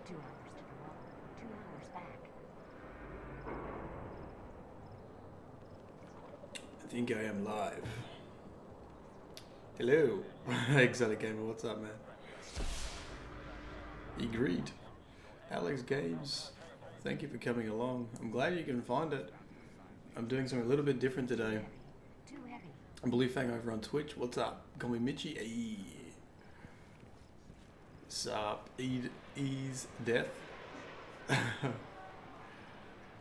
I think I am live. Hello, Exotic Gamer, what's up, man? Agreed. Alex Games, thank you for coming along. I'm glad you can find it. I'm doing something a little bit different today. I'm Blue Fang over on Twitch. What's up? Call me Mitchie. Hey. Sup? Ease death.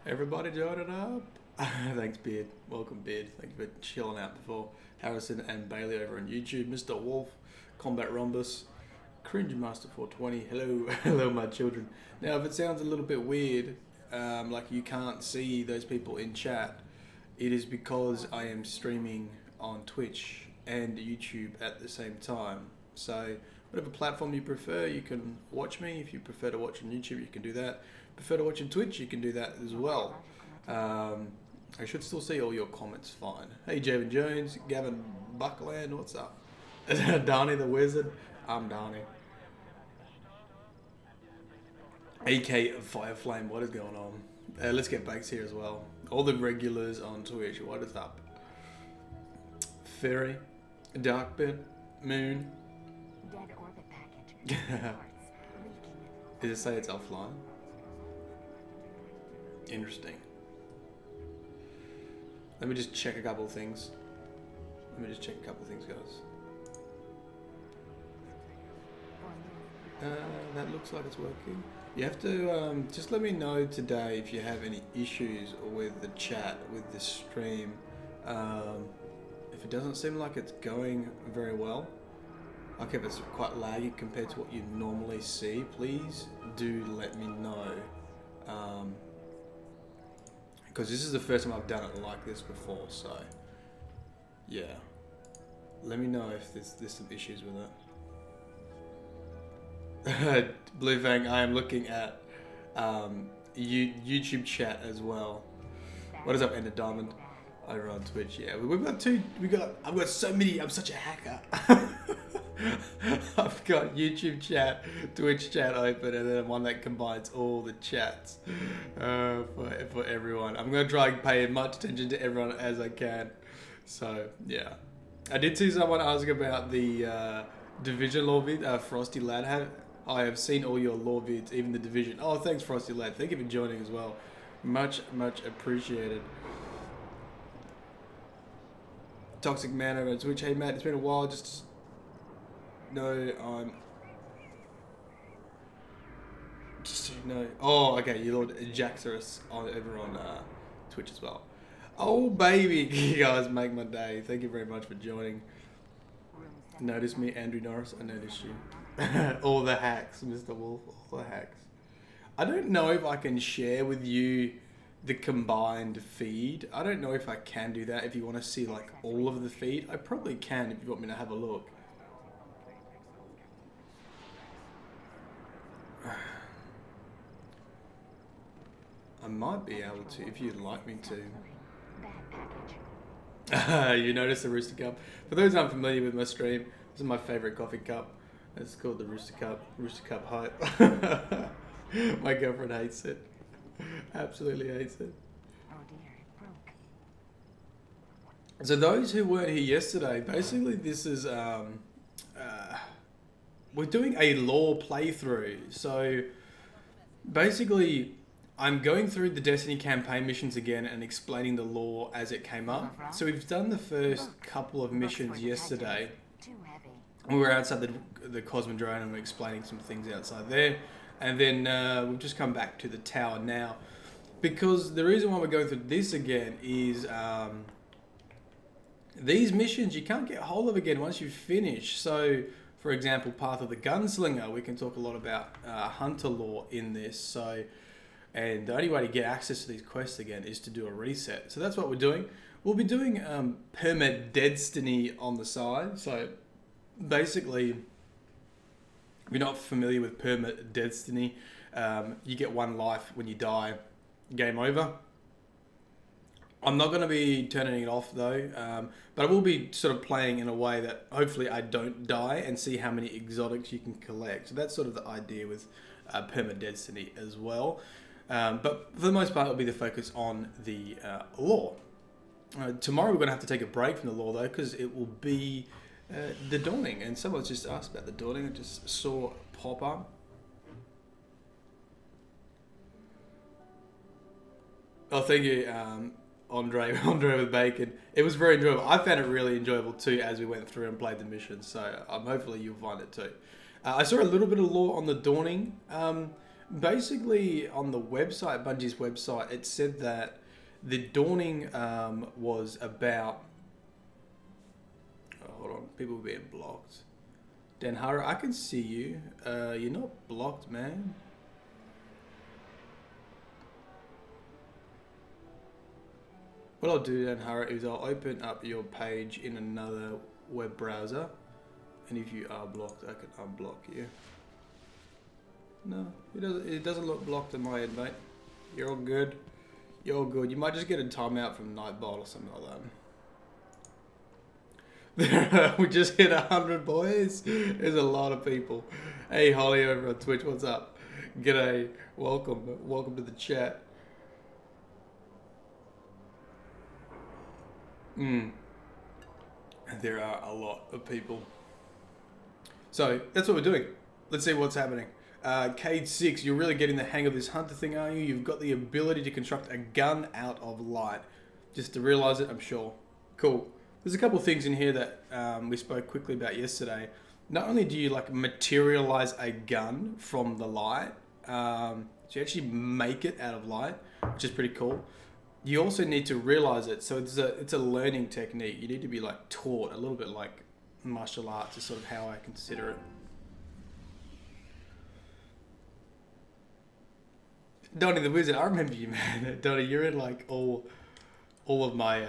Everybody joining up. Thanks, Beard. Welcome, Beard. Thank you for chilling out before. Harrison and Bailey over on YouTube. Mr. Wolf, Combat Rhombus, Cringe Master 420. Hello, hello, my children. Now, if it sounds a little bit weird, like you can't see those people in chat, it is because I am streaming on Twitch and YouTube at the same time. So, whatever platform you prefer, you can watch me. If you prefer to watch on YouTube, you can do that. Prefer to watch on Twitch, you can do that as well. I should still see all your comments fine. Hey, Javin Jones, Gavin Buckland, what's up? Donnie the Wizard, I'm Donnie. AK Fireflame, what is going on? Let's get Bakes here as well. All the regulars on Twitch, what is up? Fairy, Darkbit, Moon. Dead orbit package. Did it say it's offline? Interesting. Let me just check a couple of things. Guys. That looks like it's working. You have to just let me know today if you have any issues with the chat, with the stream. If it doesn't seem like it's going very well, like if it's quite laggy compared to what you normally see, please do let me know. Because this is the first time I've done it like this before, so yeah. Let me know if there's some issues with it. Blue Fang, I am looking at YouTube chat as well. What is up, Ender Diamond? Over on Twitch, yeah. I've got so many, I'm such a hacker. I've got YouTube chat, Twitch chat open, and then one that combines all the chats for everyone. I'm going to try and pay as much attention to everyone as I can. So, yeah. I did see someone ask about the Division lore vid, Frosty Lad. I have seen all your lore vids, even the Division. Oh, thanks, Frosty Lad. Thank you for joining as well. Much, much appreciated. Toxic Man over on Twitch. Hey, Matt, it's been a while. Just no, I'm. No. Oh, okay. You Lord Jaxorus over on Twitch as well. Oh, baby, you guys make my day. Thank you very much for joining. Notice me, Andrew Norris. I noticed you. All the hacks, Mr. Wolf. All the hacks. I don't know if I can share with you the combined feed. I don't know if I can do that. If you want to see like all of the feed, I probably can if you want me to have a look. I might be able to if you'd like me to. You notice the Rooster Cup. For those who aren't familiar with my stream, this is my favorite coffee cup. It's called the Rooster Cup. Rooster Cup hype. My girlfriend hates it. Absolutely hates it. Oh dear, it broke. So those who weren't here yesterday, basically this is we're doing a lore playthrough. So basically I'm going through the Destiny campaign missions again and explaining the lore as it came up. So we've done the first couple of missions yesterday. We were outside the Cosmodrome and we're explaining some things outside there. And then we've just come back to the tower now. Because the reason why we're going through this again is these missions you can't get hold of again once you finish. So, for example, Path of the Gunslinger, we can talk a lot about Hunter lore in this. So, and the only way to get access to these quests again is to do a reset. So that's what we're doing. We'll be doing Permit Destiny on the side. So basically, if you're not familiar with Permit Destiny, you get one life when you die, game over. I'm not going to be turning it off though, but I will be sort of playing in a way that hopefully I don't die and see how many exotics you can collect. So that's sort of the idea with perma-destiny as well. But for the most part, it'll be the focus on the lore. Tomorrow we're going to have to take a break from the lore though, because it will be the Dawning. And someone's just asked about the Dawning. I just saw pop up. Oh, thank you, Andre with bacon. It was very enjoyable. I found it really enjoyable too as we went through and played the missions. So hopefully you'll find it too. I saw a little bit of lore on the Dawning. Basically, on the website, Bungie's website, it said that the Dawning was about... Oh, hold on, people are being blocked. Danhara, I can see you. You're not blocked, man. What I'll do, Danhara, is I'll open up your page in another web browser. And if you are blocked, I can unblock you. No, it doesn't look blocked on my end, mate. You're all good. You're all good. You might just get a timeout from Nightbot or something like that. We just hit 100, boys. There's a lot of people. Hey, Holly over on Twitch, what's up? G'day. Welcome to the chat. There are a lot of people. So that's what we're doing. Let's see what's happening. Cade 6, you're really getting the hang of this hunter thing, are you? You've got the ability to construct a gun out of light. Just to realize it, I'm sure. Cool. There's a couple of things in here that we spoke quickly about yesterday. Not only do you like materialize a gun from the light, so you actually make it out of light, which is pretty cool. You also need to realize it, so it's a learning technique. You need to be like taught, a little bit like martial arts is sort of how I consider it. Donnie the Wizard, I remember you, man. Donnie, you're in like all of my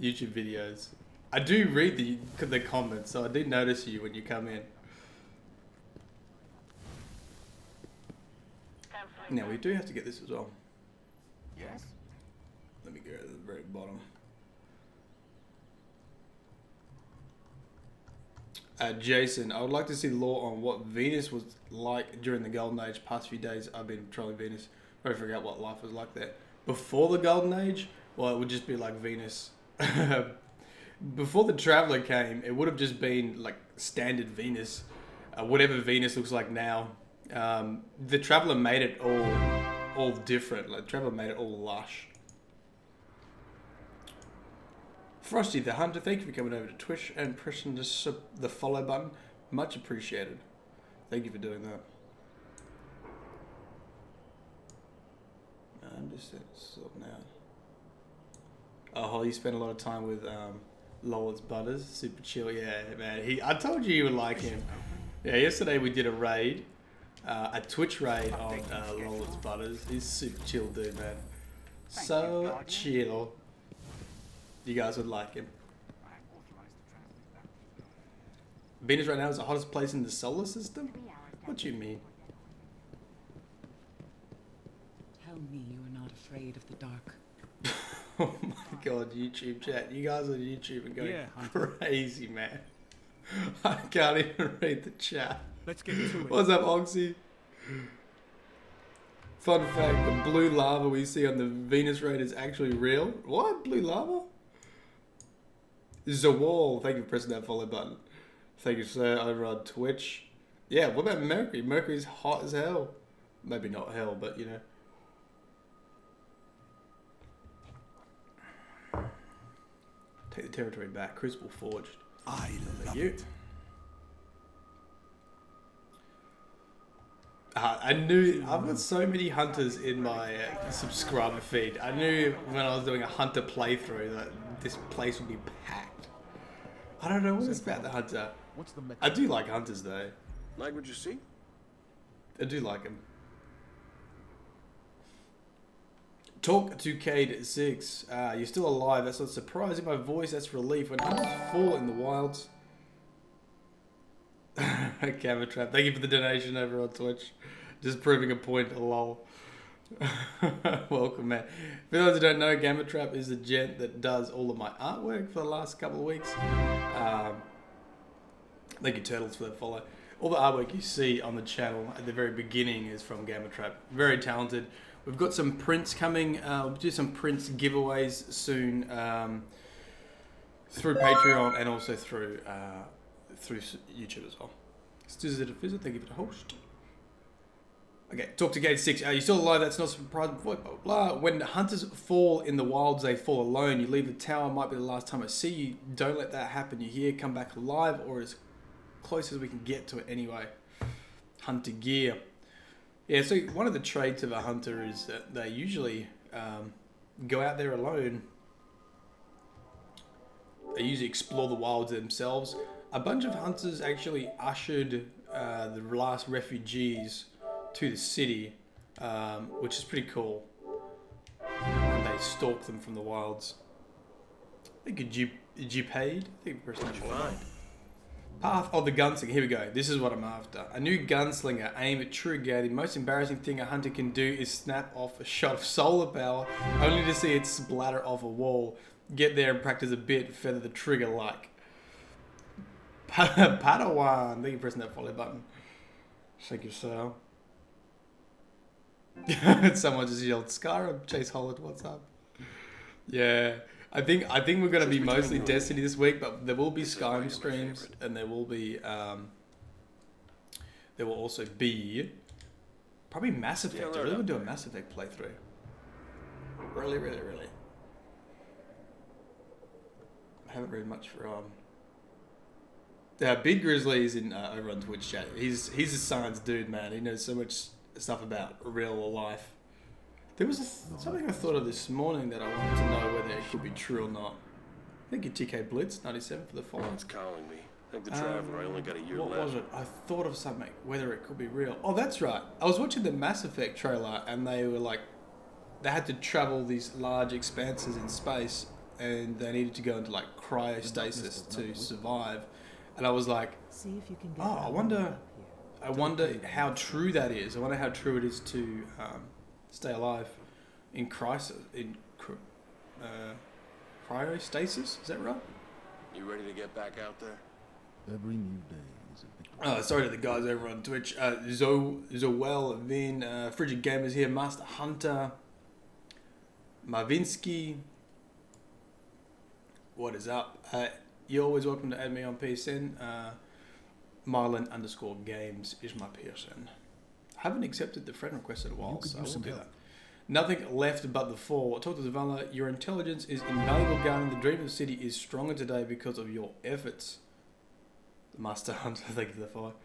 YouTube videos. I do read the comments, so I do notice you when you come in. Now we do have to get this as well. Yes. Let me go to the very bottom. Jason, I would like to see lore on what Venus was like during the Golden Age. Past few days I've been trolling Venus. Trying to figure out what life was like there. Before the Golden Age, well, it would just be like Venus. Before the Traveler came, it would have just been like standard Venus. Whatever Venus looks like now. The Traveler made it all different. Like Traveler made it all lush. Frosty the Hunter, thank you for coming over to Twitch and pressing the follow button. Much appreciated. Thank you for doing that. I'm just sorting out. Oh, Holly spent a lot of time with Lawless Butters. Super chill, yeah, man. I told you would like him. Yeah, yesterday we did a raid, a Twitch raid on Lawless Butters. He's super chill dude, man. So chill. You guys would like him. Venus right now is the hottest place in the solar system? What do you mean? Tell me you are not afraid of the dark. Oh my god, YouTube chat. You guys on YouTube are going crazy, man. I can't even read the chat. Let's get to it. What's up, Oxy? Fun fact, the blue lava we see on the Venus raid is actually real. What? Blue lava? Zawal, thank you for pressing that follow button. Thank you, sir, over on Twitch. Yeah, what about Mercury? Mercury's hot as hell. Maybe not hell, but you know. Take the territory back. Crucible forged. I love you. it. I knew, I've got so many hunters in my subscriber feed. I knew when I was doing a hunter playthrough that this place would be packed. I don't know what it's about the hunter. What's the I do like hunters though. Like what you see? I do like them. Talk to Cade 6. You're still alive. That's not surprising. My voice, that's relief. When hunters fall in the wilds. Gammatrap. Thank you for the donation over on Twitch. Just proving a point, lol. Welcome, man. For those who don't know, Gammatrap is the gent that does all of my artwork for the last couple of weeks. Thank you, Turtles, for that follow. all the artwork you see on the channel at the very beginning is from Gammatrap. Very talented. We've got some prints coming. We'll do some prints giveaways soon through Patreon and also through YouTube as well. Still a visit. Thank you for the host. Okay, talk to Gate 6. Are you still alive? That's not a surprise. Blah, blah, blah. When hunters fall in the wilds, they fall alone. You leave the tower. Might be the last time I see you. Don't let that happen. You're here. Come back alive or as close as we can get to it anyway. Hunter gear. Yeah, so one of the traits of a hunter is that they usually go out there alone. They usually explore the wilds themselves. A bunch of hunters actually ushered the last refugees to the city, which is pretty cool. And they stalk them from the wilds. I think you paid? I think person Path of the Gunslinger. Here we go. This is what I'm after. A new gunslinger. Aim at true gear. The most embarrassing thing a hunter can do is snap off a shot of solar power, only to see it splatter off a wall. Get there and practice a bit. Feather the trigger like. Padawan. Thank you for pressing that follow button. Thank you, sir. Someone just yelled, Skyrim, Chase Holland, what's up? Yeah, I think we're gonna be mostly Destiny this week, but there will be Skyrim streams, and there will also be probably Mass Effect. I really want to do a Mass Effect playthrough. Really. I haven't read much for Big Grizzly's in over on Twitch chat. He's a science dude, man. He knows so much stuff about real life. There was something I thought of this morning that I wanted to know whether it could be true or not. Thank you, TK Blitz 97 for the follow. It's calling me. Thank the Traveler. I only got a year what left. What was it? I thought of something. Whether it could be real. Oh, that's right. I was watching the Mass Effect trailer, and they were like, they had to travel these large expanses in space, and they needed to go into like cryostasis to survive. And I was like, See if you can get I wonder how true that is. I wonder how true it is to stay alive in cryostasis. Is that right? You ready to get back out there? Every new day is a bit. Oh, sorry to the guys over on Twitch. Zoel, Vin, Frigid Gamers here, Master Hunter, Marvinsky. What is up? You're always welcome to add me on PSN. Myelin Games is my PSN. Haven't accepted the friend request in a while, so I will do that. Nothing left but the fall. Talk to Zavala. Your intelligence is invaluable, Garden. The dream of the city is stronger today because of your efforts. The Master Hunter, thank you for the follow.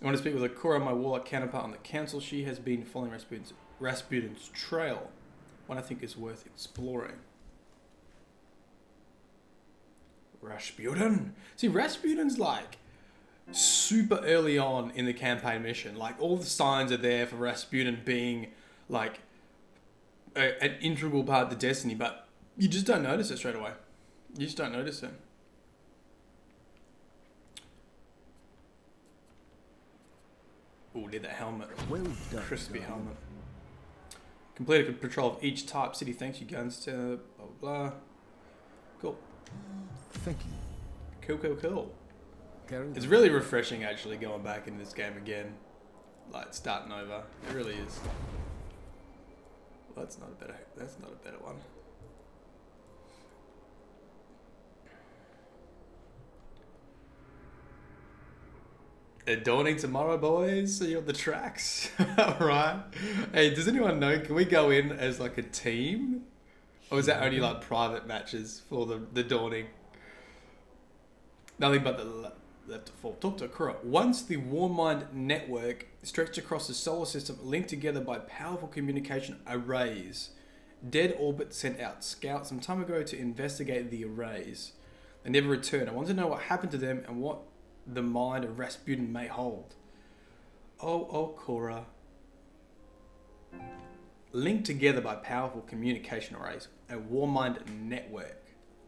I want to speak with Ikora, my warlock counterpart on the council. She has been following Rasputin's trail. One I think is worth exploring. Rasputin? See, Rasputin's like super early on in the campaign mission. Like, all the signs are there for Rasputin being like an integral part of the Destiny, but you just don't notice it straight away. You just don't notice it. Oh, need that helmet. Well done, Crispy darling. helmet. Complete a patrol of each type. City thanks you, guns. Blah, blah, blah. Cool. Thank you. Cool. Carry It's on. really refreshing actually going back in this game again. Like starting over. It really is. Well, that's not a better one. Dawning tomorrow, boys. See you on the tracks. Alright. Hey, does anyone know, can we go in as like a team? Or is that only like private matches for the Dawning? Nothing but the left to fall. Talk to Ikora. Once the Warmind network stretched across the solar system, linked together by powerful communication arrays. Dead Orbit sent out scouts some time ago to investigate the arrays. They never returned. I want to know what happened to them and what the mind of Rasputin may hold. Oh, Ikora. Linked together by powerful communication arrays. A Warmind network.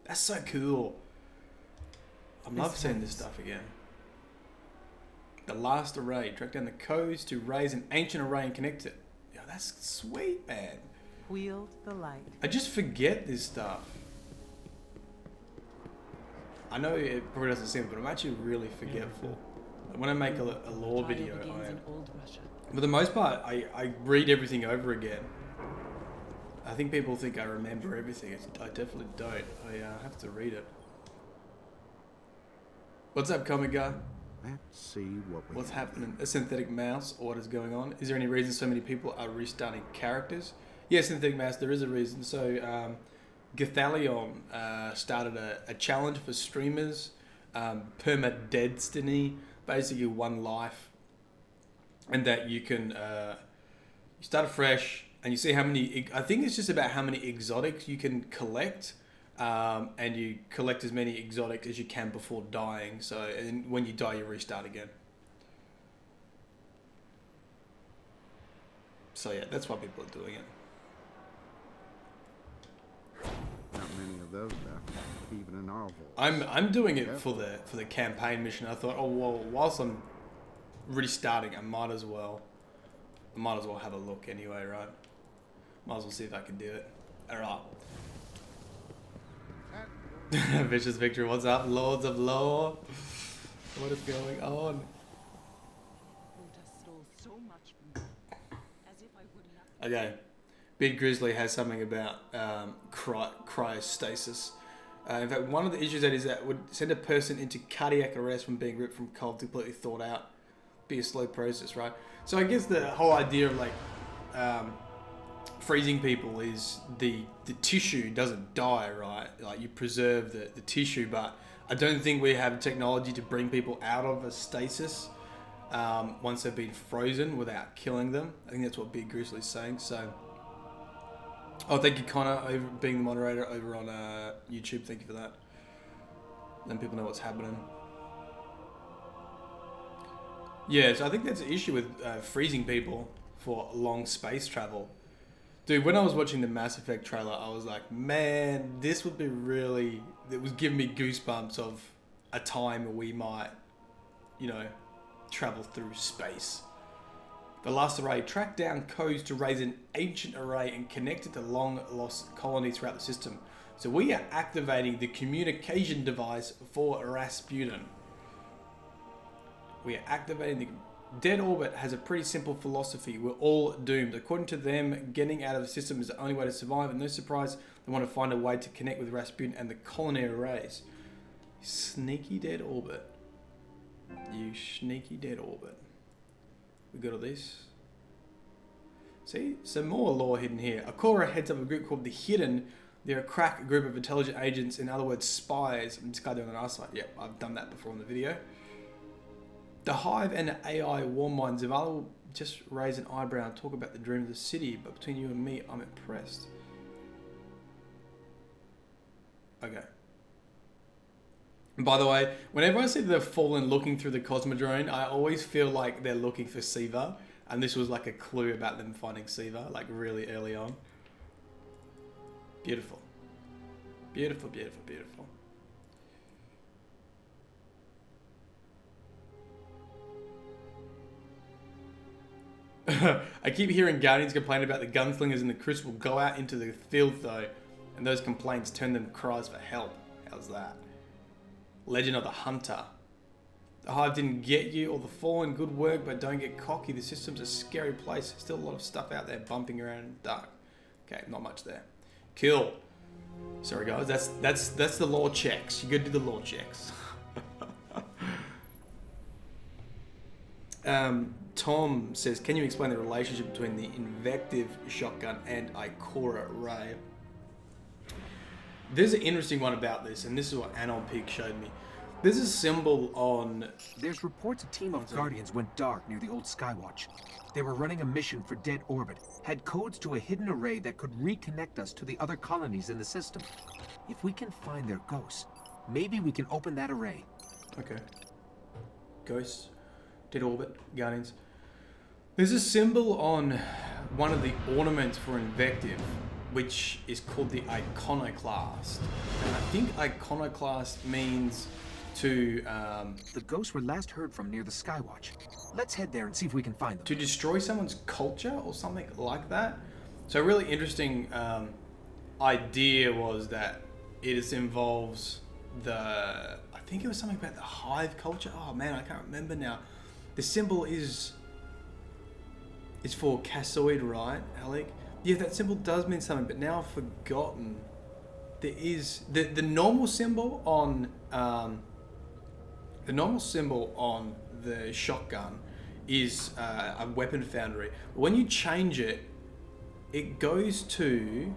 That's so cool. I love seeing this stuff again. The last array. Track down the codes to raise an ancient array and connect it. Yeah, that's sweet, man. Wield the light. I just forget this stuff. I know it probably doesn't seem, but I'm actually really forgetful. When I make a lore Trial video, begins in Old Russia. for the most part, I read everything over again. I think people think I remember everything. I definitely don't. I have to read it. What's up, comic guy? Let's see what we What's have. happening? A synthetic mouse? Or what is going on? Is there any reason so many people are restarting characters? Yeah, synthetic mouse, there is a reason. So, Gathalion started a challenge for streamers, perma-destiny, basically one life, and that you can you start afresh and you see how many, I think it's just about how many exotics you can collect, and you collect as many exotics as you can before dying. So, and when you die, you restart again. So yeah, that's why people are doing it. Not many of those left, even in our vault. I'm doing it for the campaign mission. I thought, oh well, whilst I'm restarting, I might as well have a look anyway, right? Might as well see if I can do it. Alright. Vicious Victory, what's up, Lords of Lore? What is going on? Stole so much from me, as if I would not. Okay. Big Grizzly has something about cryostasis. In fact, one of the issues that is that would send a person into cardiac arrest from being ripped from cold, completely thawed out. Be a slow process, right? So I guess the whole idea of like freezing people is the tissue doesn't die, right? Like you preserve the tissue, but I don't think we have technology to bring people out of a stasis once they've been frozen without killing them. I think that's what Big Grizzly's saying. So, oh, thank you, Connor, over being the moderator over on YouTube. Thank you for that. Then people know what's happening. Yeah, so I think that's the issue with freezing people for long space travel. Dude, when I was watching the Mass Effect trailer, I was like, man, this would be really... It was giving me goosebumps of a time where we might, you know, travel through space. The last array tracked down codes to raise an ancient array and connect it to long-lost colonies throughout the system. So we are activating the communication device for Rasputin. We are activating the... Dead Orbit has a pretty simple philosophy. We're all doomed. According to them, getting out of the system is the only way to survive, and no surprise, they want to find a way to connect with Rasputin and the colony arrays. Sneaky Dead Orbit. You sneaky Dead Orbit. We got all this. See? Some more lore hidden here. Ikora heads up a group called the Hidden. They're a crack group of intelligent agents, in other words, spies. I'm just going down on our side. Yep, I've done that before in the video. The Hive and the AI war minds, if I'll just raise an eyebrow and talk about the dream of the city, but between you and me, I'm impressed. Okay. And by the way, whenever I see the Fallen looking through the Cosmodrome, I always feel like they're looking for Siva, and this was like a clue about them finding Siva, like really early on. Beautiful. Beautiful, beautiful, beautiful. I keep hearing Guardians complain about the gunslingers in the Crucible. Go out into the field though, and those complaints turn them cries for help. How's that? Legend of the Hunter. The Hive didn't get you or the Fallen. Good work, but don't get cocky. The system's a scary place. Still a lot of stuff out there bumping around in the dark. Okay, not much there. Kill. Sorry guys, that's the lore checks. You gotta do the lore checks. Tom says, can you explain the relationship between the Invective shotgun and Ikora Rey? There's an interesting one about this, and this is what Anon Peak showed me. There's a symbol on... There's reports a team of Guardians went dark near the old Skywatch. They were running a mission for Dead Orbit, had codes to a hidden array that could reconnect us to the other colonies in the system. If we can find their ghosts, maybe we can open that array. Okay. Ghosts, Dead Orbit, Guardians. There's a symbol on one of the ornaments for Invective, which is called the Iconoclast. And I think Iconoclast means to... The ghosts were last heard from near the Skywatch. Let's head there and see if we can find them. to destroy someone's culture or something like that. So a really interesting idea was that it involves the... I think it was something about the hive culture. Oh man, I can't remember now. The symbol is for Cassoid, right, Alec? Yeah, that symbol does mean something, but now I've forgotten. There is the normal symbol on the shotgun is a weapon foundry. When you change it, it goes to,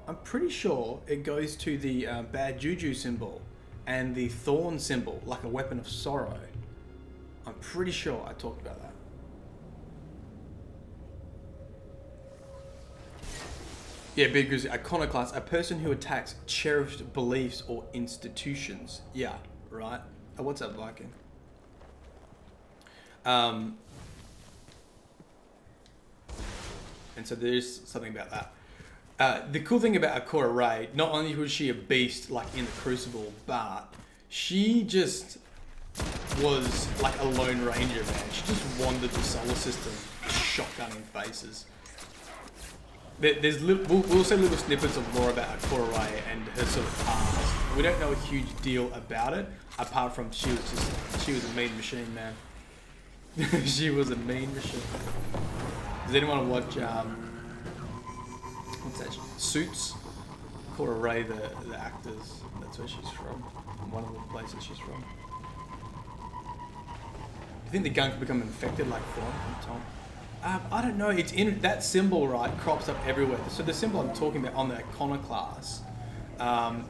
I'm pretty sure it goes to the bad juju symbol and the thorn symbol, like a weapon of sorrow. I'm pretty sure I talked about that. Yeah, because iconoclast, a person who attacks cherished beliefs or institutions. Yeah, right. Oh, what's up, Viking? And so there's something about that. The cool thing about Ikora Rey, not only was she a beast like in the Crucible, but she just was like a lone ranger, man. She just wandered the solar system, shotgunning faces. We'll see little snippets of lore about Ikora Rey and her sort of past. We don't know a huge deal about it, apart from she was a mean machine, man. She was a mean machine. Does anyone watch what's that? Suits? Ikora Rey, the actors. That's where she's from. One of the places she's from. You think the gun could become infected like Thorn from Tom? I don't know. It's in that symbol, right? Crops up everywhere. So the symbol I'm talking about on the iconoclast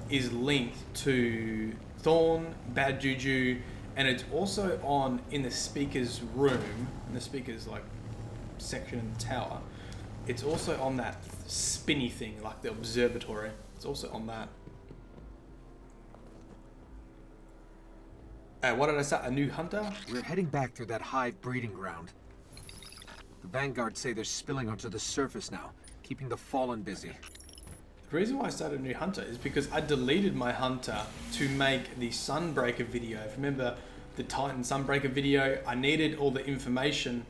is linked to Thorn, Bad Juju, and it's also on in the speaker's room, in the speaker's like section in the tower. It's also on that spinny thing, like the observatory. It's also on that. What did I say? A new hunter? We're heading back through that hive breeding ground. The Vanguard say they're spilling onto the surface now, keeping the Fallen busy. The reason why I started a new hunter is because I deleted my hunter to make the Sunbreaker video. If you remember the Titan Sunbreaker video, I needed all the information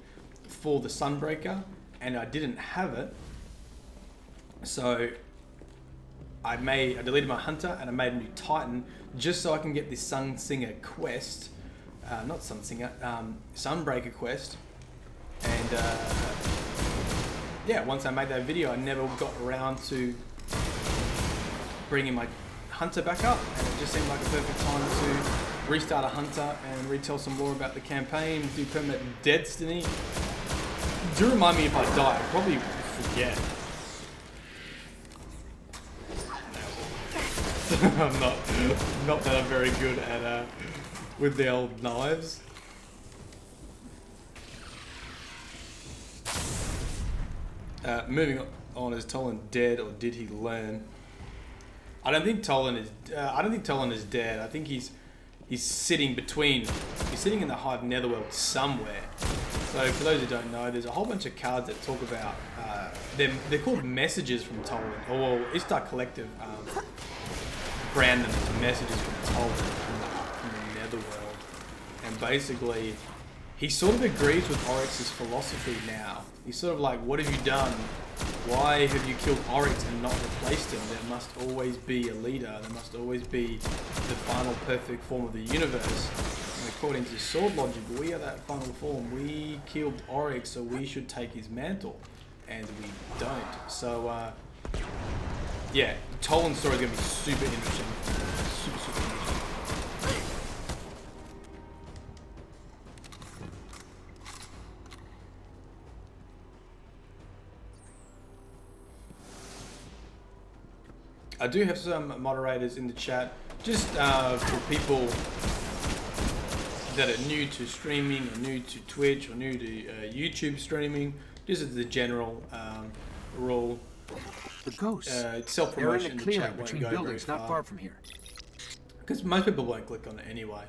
for the Sunbreaker and I didn't have it. So I deleted my hunter and I made a new Titan just so I can get this Sunsinger quest. Not Sunsinger, Sunbreaker quest. And yeah, once I made that video, I never got around to bringing my hunter back up, and it just seemed like a perfect time to restart a hunter and retell some more about the campaign, do permanent destiny. Do remind me if I die, I'll probably forget. I'm not that I'm very good at with the old knives. Moving on, is Toland dead or did he learn? I don't think Toland is dead. I think he's sitting between. He's sitting in the Hive Netherworld somewhere. So for those who don't know, there's a whole bunch of cards that talk about they're called messages from Toland. Or Istar Collective brand them as messages from Toland from the Netherworld. And basically, he sort of agrees with Oryx's philosophy now. He's sort of like, what have you done? Why have you killed Oryx and not replaced him? There must always be a leader. There must always be the final perfect form of the universe. And according to sword logic, we are that final form. We killed Oryx, so we should take his mantle. And we don't. So, yeah, Toland's story is going to be super interesting. Super interesting. I do have some moderators in the chat, just for people that are new to streaming, or new to Twitch, or new to YouTube streaming, just as the general rule. The ghosts. Self-promotion in in a the clearing chat won't between go buildings, very not far from here. Because most people won't click on it anyway,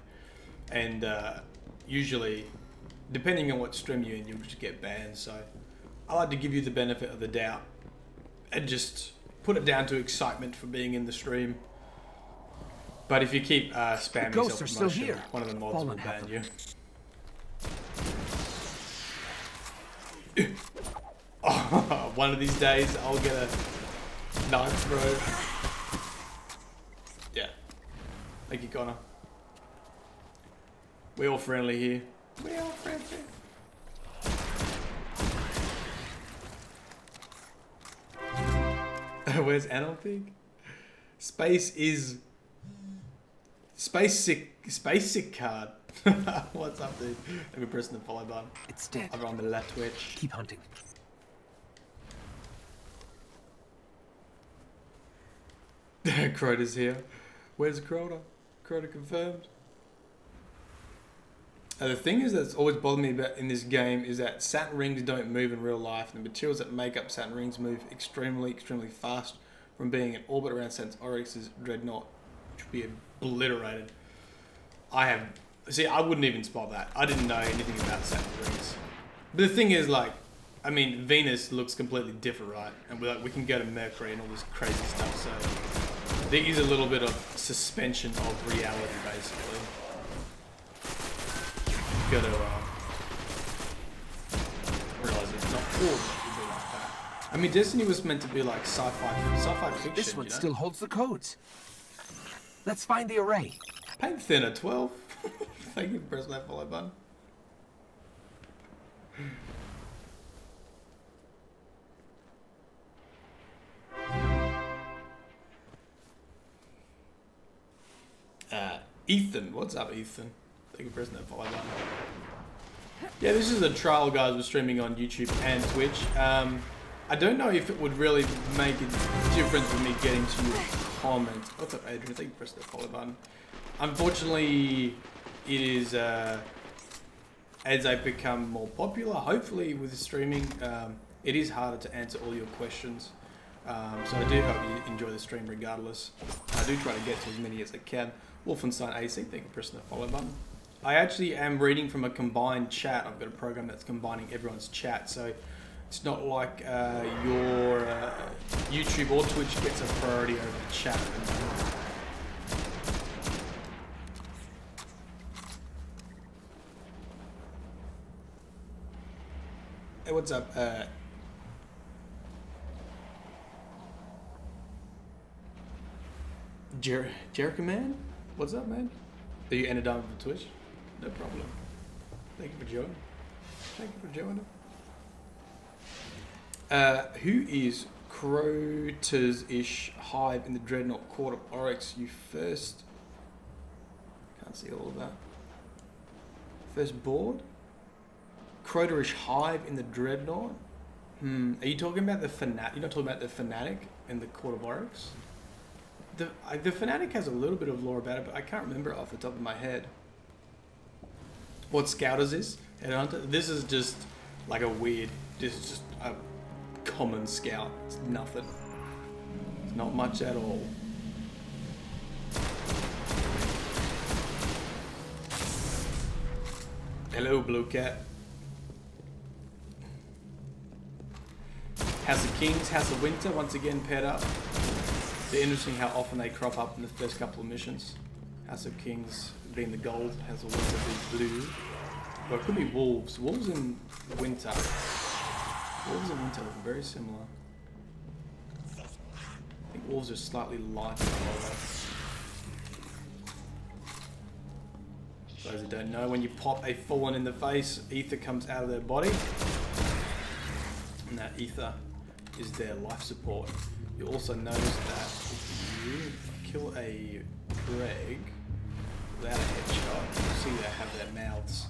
and usually, depending on what stream you're in, you'll just get banned. So I like to give you the benefit of the doubt, and just put it down to excitement for being in the stream. But if you keep spamming the ghosts are still self-promotion, here. one of the mods will ban you. Oh, one of these days I'll get a knife throw. Yeah. Thank you, Connor. We're all friendly here. We're all friendly. Where's Anal Pig? Space sick card. What's up, dude? Let me press the follow button. It's dead. I'm on the left Twitch. Keep hunting. Crota's here. Where's Crota? Crota confirmed. The thing is that's always bothered me about in this game is that Saturn rings don't move in real life. The materials that make up Saturn rings move extremely fast from being in orbit around Saturn Oryx's dreadnought, which would be obliterated. I wouldn't even spot that. I didn't know anything about Saturn rings. But the thing is, like, I mean, Venus looks completely different, right? And we can go to Mercury and all this crazy stuff, so there is a little bit of suspension of reality, basically. You gotta realize it's not all like that. I mean, Destiny was meant to be like sci-fi fiction. This one you know? still holds the codes. Let's find the array. Paint thinner 12. Thank you for pressing that follow button. Ethan, what's up, Ethan? Thank you for pressing that follow button. Yeah, this is a trial, guys. We're streaming on YouTube and Twitch. I don't know if it would really make a difference with me getting to your comments. What's up, Adrian? Thank you for pressing that follow button. Unfortunately, it is as I become more popular. Hopefully, with streaming, it is harder to answer all your questions. So I do hope you enjoy the stream regardless. I do try to get to as many as I can. Wolfenstein AC, thank you for pressing the follow button. I actually am reading from a combined chat. I've got a program that's combining everyone's chat, so it's not like your YouTube or Twitch gets a priority over the chat. Hey, what's up? Jericho man? What's up, man? Are you ended on for Twitch? No problem. Thank you for joining. Thank you for joining. Who is Crota's-ish Hive in the Dreadnought Court of Oryx? You first... Can't see all of that. First board? Crota-ish Hive in the Dreadnought? Are you talking about the Fanatic? You're not talking about the Fanatic in the Court of Oryx? The Fanatic has a little bit of lore about it, but I can't remember it off the top of my head. What Scouters is? Headhunter? This is just like this is just a common scout. It's nothing. It's not much at all. Hello, Blue Cat. House of Kings, House of Winter, once again paired up. It's interesting how often they crop up in the first couple of missions. House of Kings being the gold, House of Winter being blue. Or it could be Wolves. Wolves in Winter. Wolves in Winter look very similar. I think Wolves are slightly lighter colour. For those who don't know, when you pop a Fallen in the face, ether comes out of their body. And that ether is their life support. You'll also notice that if you kill a Greg without a headshot, you'll see they have their mouths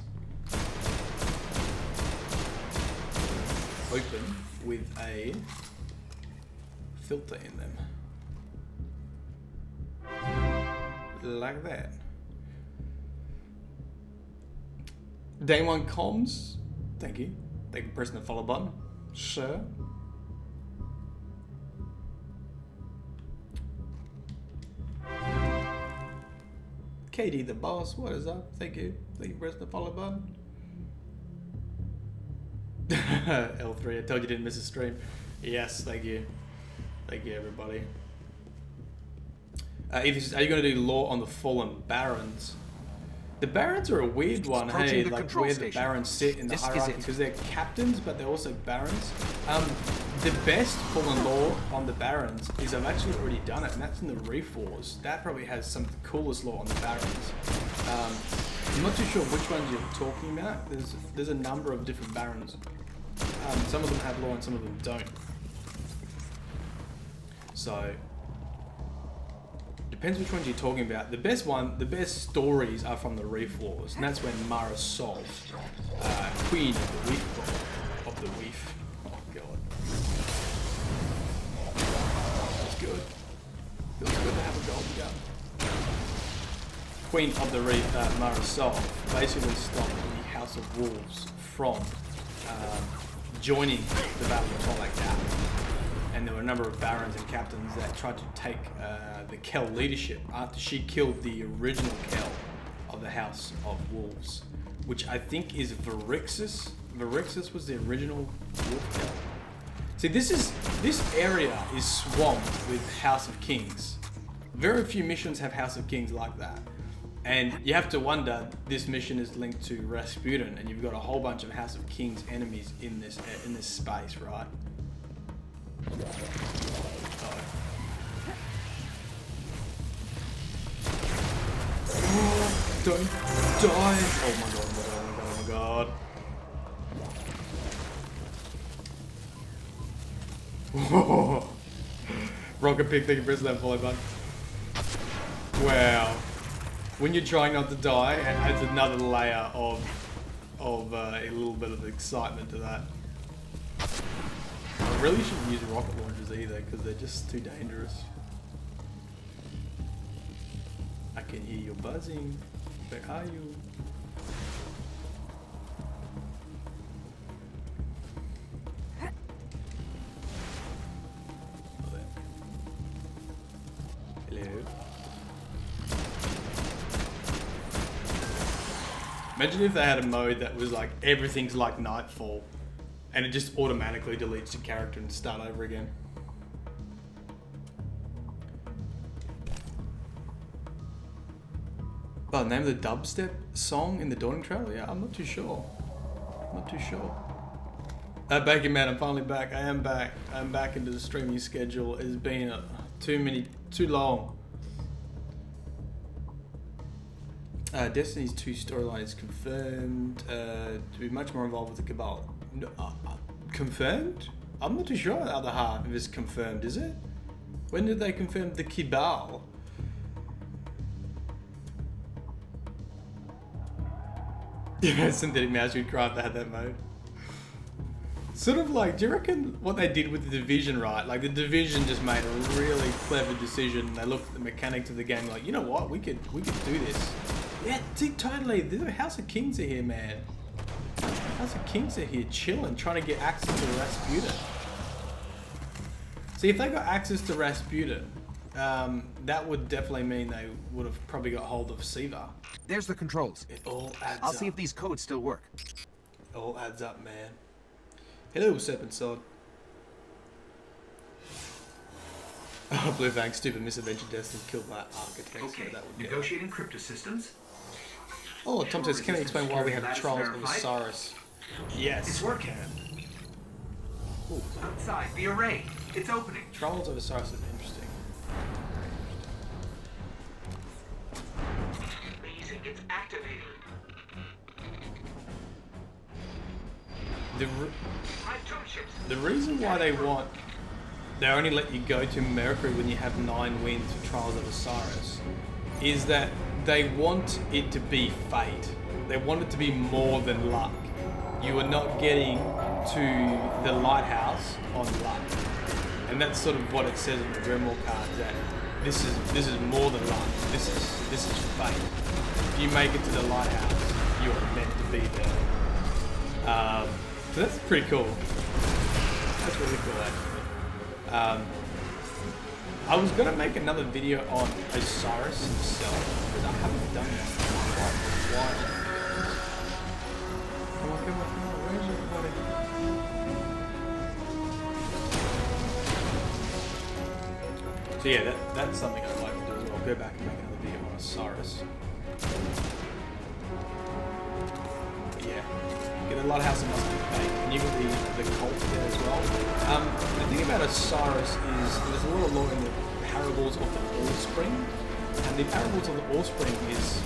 open with a filter in them. Like that. Day one comms, thank you. Thank you for pressing the follow button. Sure. Katie the boss, what is up? Thank you. Thank you for pressing the follow button. L3, I told you didn't miss a stream. Yes, thank you. Thank you, everybody. Are you going to do lore on the Fallen Barons? The Barons are a weird one, hey, like where the Barons sit in the hierarchy, because they're captains, but they're also Barons. the best Fallen Law on the Barons is I've actually already done it, and that's in the Reef Wars. That probably has some of the coolest lore on the Barons. I'm not too sure which ones you're talking about. There's a number of different Barons. Some of them have lore and some of them don't. So depends which ones you're talking about. The best stories are from the Reef Wars, and that's when Mara Sol, Queen of the Reef. Oh god, that's good. Feels good to have a gold gun. Queen of the Reef, Mara Sol, basically stopped the House of Wolves from joining the Battle of Toland. And there were a number of barons and captains that tried to take the Kel leadership after she killed the original Kel of the House of Wolves, which I think is Varixis. Varixis was the original wolf Kel. See, this area is swamped with House of Kings. Very few missions have House of Kings like that. And you have to wonder, this mission is linked to Rasputin, and you've got a whole bunch of House of Kings enemies in this space, right? Oh. Oh, don't die! Oh my god, oh my god, oh my god. Rocket pick, thank you, press that follow button. Wow. When you're trying not to die, it adds another layer of a little bit of excitement to that. I really shouldn't use rocket launchers either, because they're just too dangerous. I can hear you buzzing. Where are you? Hello. Imagine if they had a mode that was like everything's like Nightfall, and it just automatically deletes your character and start over again. Oh, the name of the dubstep song in the Dawning Trail? Yeah, I'm not too sure. Not too sure. Back in, man, I'm finally back. I am back. I'm back into the streaming schedule. It's been too long. Destiny's 2 storyline is confirmed to be much more involved with the Cabal. No, confirmed? I'm not too sure on the other half if it's confirmed, is it? When did they confirm the Cabal? Yeah, Synthetic Mouse would cry if they had that mode. Sort of like, do you reckon what they did with the Division, right? Like, the Division just made a really clever decision. They looked at the mechanics of the game like, you know what, we could do this. Yeah, totally. The House of Kings are here, man. House of Kings are here chilling, trying to get access to Rasputin. See, if they got access to Rasputin, that would definitely mean they would have probably got hold of Siva. There's the controls. It all adds I'll up. see if these codes still work. It all adds up, man. Hello, Serpent Sword. Oh, Blue Fang, stupid misadventure Destiny killed by architects. Okay, So that would negotiating crypto systems. Oh, Tom says, can you explain why we have Trials of Osiris? Yes. It's working. Ooh. Outside, the array. It's opening. Trials of Osiris is interesting. Amazing, it's activating. The reason why they only let you go to Mercury when you have 9 wins for Trials of Osiris is that they want it to be fate. They want it to be more than luck. You are not getting to the lighthouse on luck. And that's sort of what it says on the Grimoire cards, that this is more than luck. This is fate. If you make it to the lighthouse, you are meant to be there. So that's pretty cool. That's really cool, actually. I was gonna make another video on Osiris himself, because I haven't done that in a while. Come on, where's everybody? So yeah, that's something I'd like to do as well. Go back and make another video on Osiris. But yeah, Yeah, the lighthouse must be fake. And you've got the cult there as well. The thing about Osiris is there's a lot of lore in the parables of the Allspring. And the parables of the Allspring is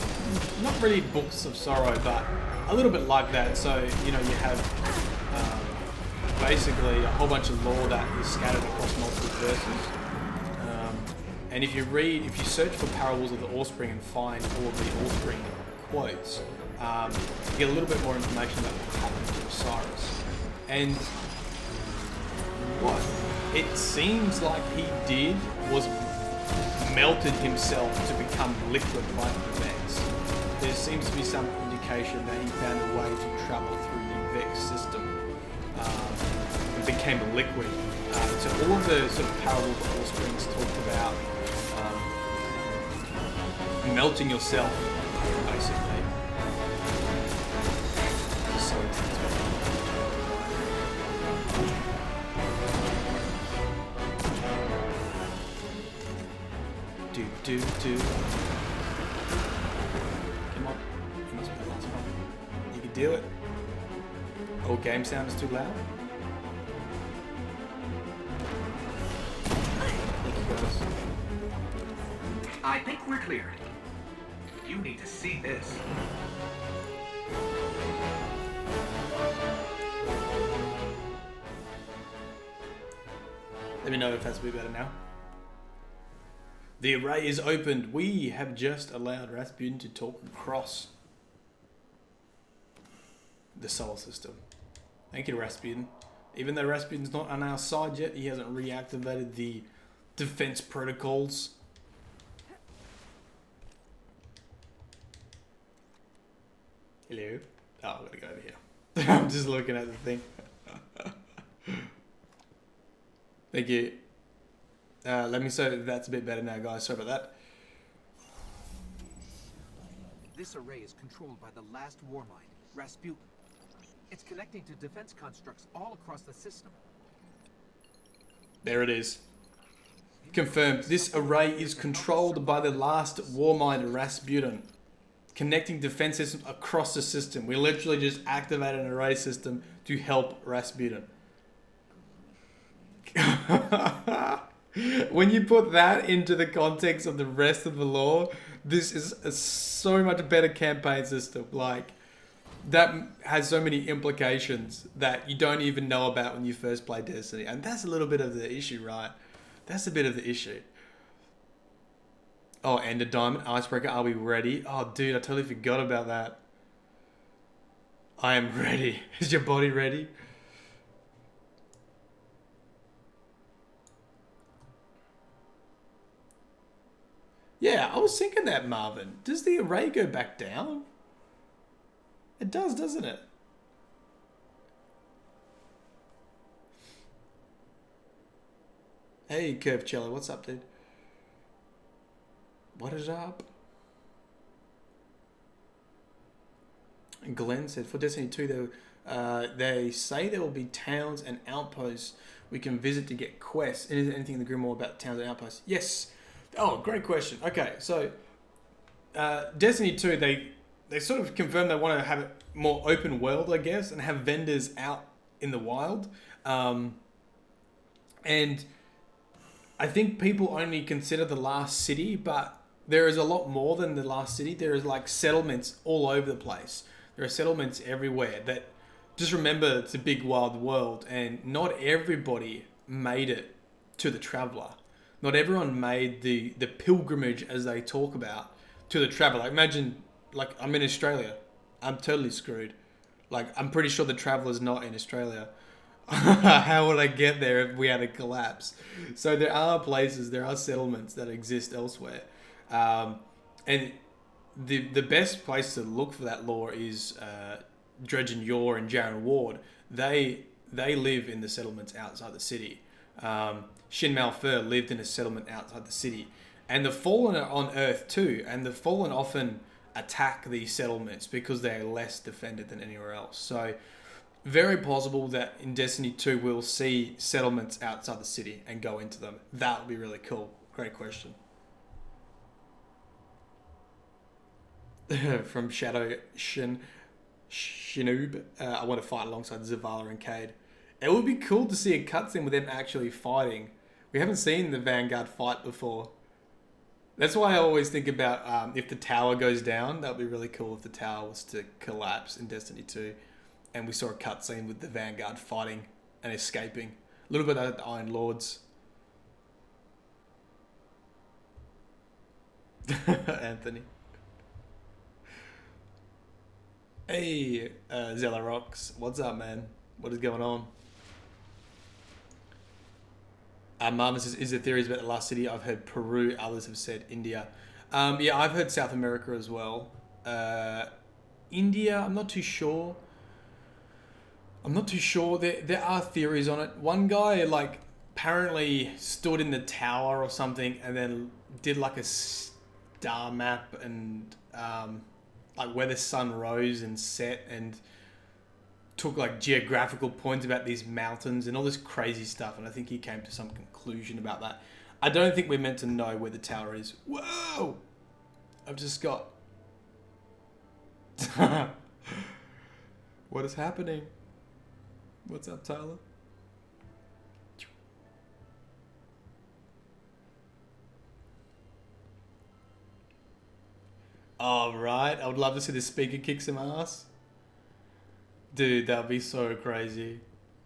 not really books of sorrow, but a little bit like that. So, you know, you have basically a whole bunch of lore that is scattered across multiple verses. And if you search for parables of the Allspring and find all of the Allspring quotes, you get a little bit more information about what happened to Osiris. And what it seems like he did was melted himself to become liquid like the Vex. There seems to be some indication that he found a way to travel through the Vex system and became a liquid. So all of the sort of parables of Allsprings talked about melting yourself, basically. So do. Come on. You must be the last one. You can do it. Oh, game sound is too loud. Thank you guys. I think we're cleared. You need to see this. Let me know if that's a bit better now. The array is opened. We have just allowed Rasputin to talk across the solar system. Thank you, Rasputin. Even though Rasputin's not on our side yet, he hasn't reactivated the defense protocols. Hello? Oh, I'm gonna go over here. I'm just looking at the thing. Thank you. Let me say that's a bit better now, guys. Sorry about that. This array is controlled by the last war mind, Rasputin. It's connecting to defense constructs all across the system. There it is. Confirmed. This array is controlled by the last warmind Rasputin, connecting defense systems across the system. We literally just activated an array system to help Rasputin. When you put that into the context of the rest of the lore, this is a so much better campaign system. Like, that has so many implications that you don't even know about when you first play Destiny. And that's a little bit of the issue, right? That's a bit of the issue. Oh, and a diamond icebreaker. Are we ready? Oh, dude, I totally forgot about that. I am ready. Is your body ready? Yeah, I was thinking that, Marvin. Does the array go back down? It does, doesn't it? Hey, Curve Cello, what's up, dude? What is up? Glenn said, for Destiny 2, they say there will be towns and outposts we can visit to get quests. Is there anything in the Grimoire about towns and outposts? Yes. Oh, great question. Okay, so Destiny 2, they sort of confirmed they want to have it more open world, I guess, and have vendors out in the wild. And I think people only consider the last city, but there is a lot more than the last city. There is like settlements all over the place. There are settlements everywhere that, just remember, it's a big wild world, and not everybody made it to the Traveller. Not everyone made the pilgrimage, as they talk about, to the Traveller. Like, imagine, like, I'm in Australia. I'm totally screwed. Like, I'm pretty sure the Traveller's not in Australia. How would I get there if we had a collapse? So there are places, there are settlements that exist elsewhere. And the best place to look for that lore is Dredgen Yor and Jaren Ward. They live in the settlements outside the city. Shin Malphur lived in a settlement outside the city. And the Fallen are on Earth too. And the Fallen often attack these settlements because they're less defended than anywhere else. So very possible that in Destiny 2 we'll see settlements outside the city and go into them. That would be really cool. Great question. From Shadow Shin. Shinoub. I want to fight alongside Zavala and Cade. It would be cool to see a cutscene with them actually fighting. We haven't seen the Vanguard fight before. That's why I always think about if the tower goes down, that would be really cool if the tower was to collapse in Destiny 2 and we saw a cutscene with the Vanguard fighting and escaping. A little bit like the Iron Lords. Anthony. Hey, Zelarox. What's up, man? What is going on? Mama says, is there theories about the last city? I've heard Peru, others have said India. Yeah, I've heard South America as well. India, I'm not too sure. There are theories on it. One guy, like, apparently stood in the tower or something and then did, like, a star map and, like, where the sun rose and set and took like geographical points about these mountains and all this crazy stuff, and I think he came to some conclusion about that. I don't think we're meant to know where the tower is. Whoa! I've just got... What is happening? What's up, Tyler? Alright, I would love to see the speaker kick some ass. Dude, that would be so crazy.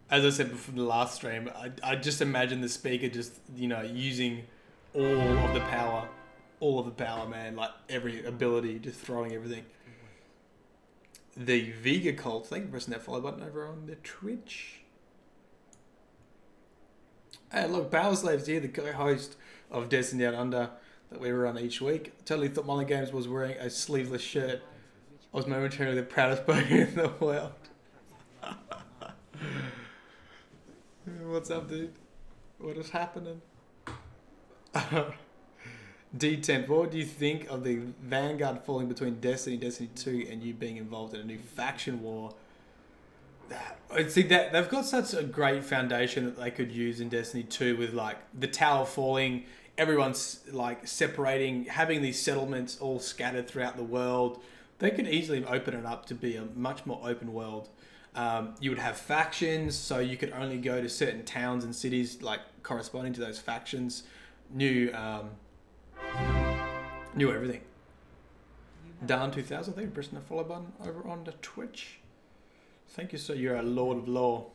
As I said before the last stream, I just imagine the speaker just, you know, using all of the power, man. Like, every ability, just throwing everything. The Vega Cult, thank you for pressing that follow button over on the Twitch. Hey, look, Power Slave's here, the co-host of Destiny Down Under that we run each week. I totally thought Myelin Games was wearing a sleeveless shirt. I was momentarily the proudest boy in the world. What's up, dude? What is happening? D10, what do you think of the Vanguard falling between Destiny, Destiny 2, and you being involved in a new faction war? See, that they've got such a great foundation that they could use in Destiny 2 with like the tower falling, everyone's like separating, having these settlements all scattered throughout the world. They could easily open it up to be a much more open world. You would have factions, so you could only go to certain towns and cities like corresponding to those factions. New everything. Dan 2000, thank you for pressing the follow button over on the Twitch. Thank you, sir. You're a Lord of Law.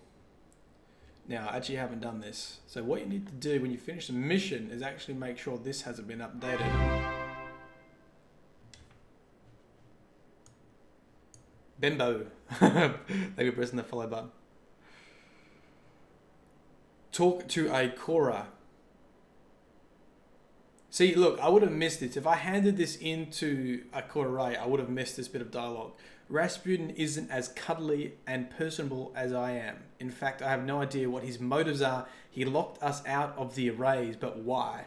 Now, I actually haven't done this. So what you need to do when you finish the mission is actually make sure this hasn't been updated. Bimbo. Thank you for pressing the follow button. Talk to Ikora. See, look, I would have missed it. If I handed this into Ikora Rey, I would have missed this bit of dialogue. Rasputin isn't as cuddly and personable as I am. In fact, I have no idea what his motives are. He locked us out of the arrays, but why?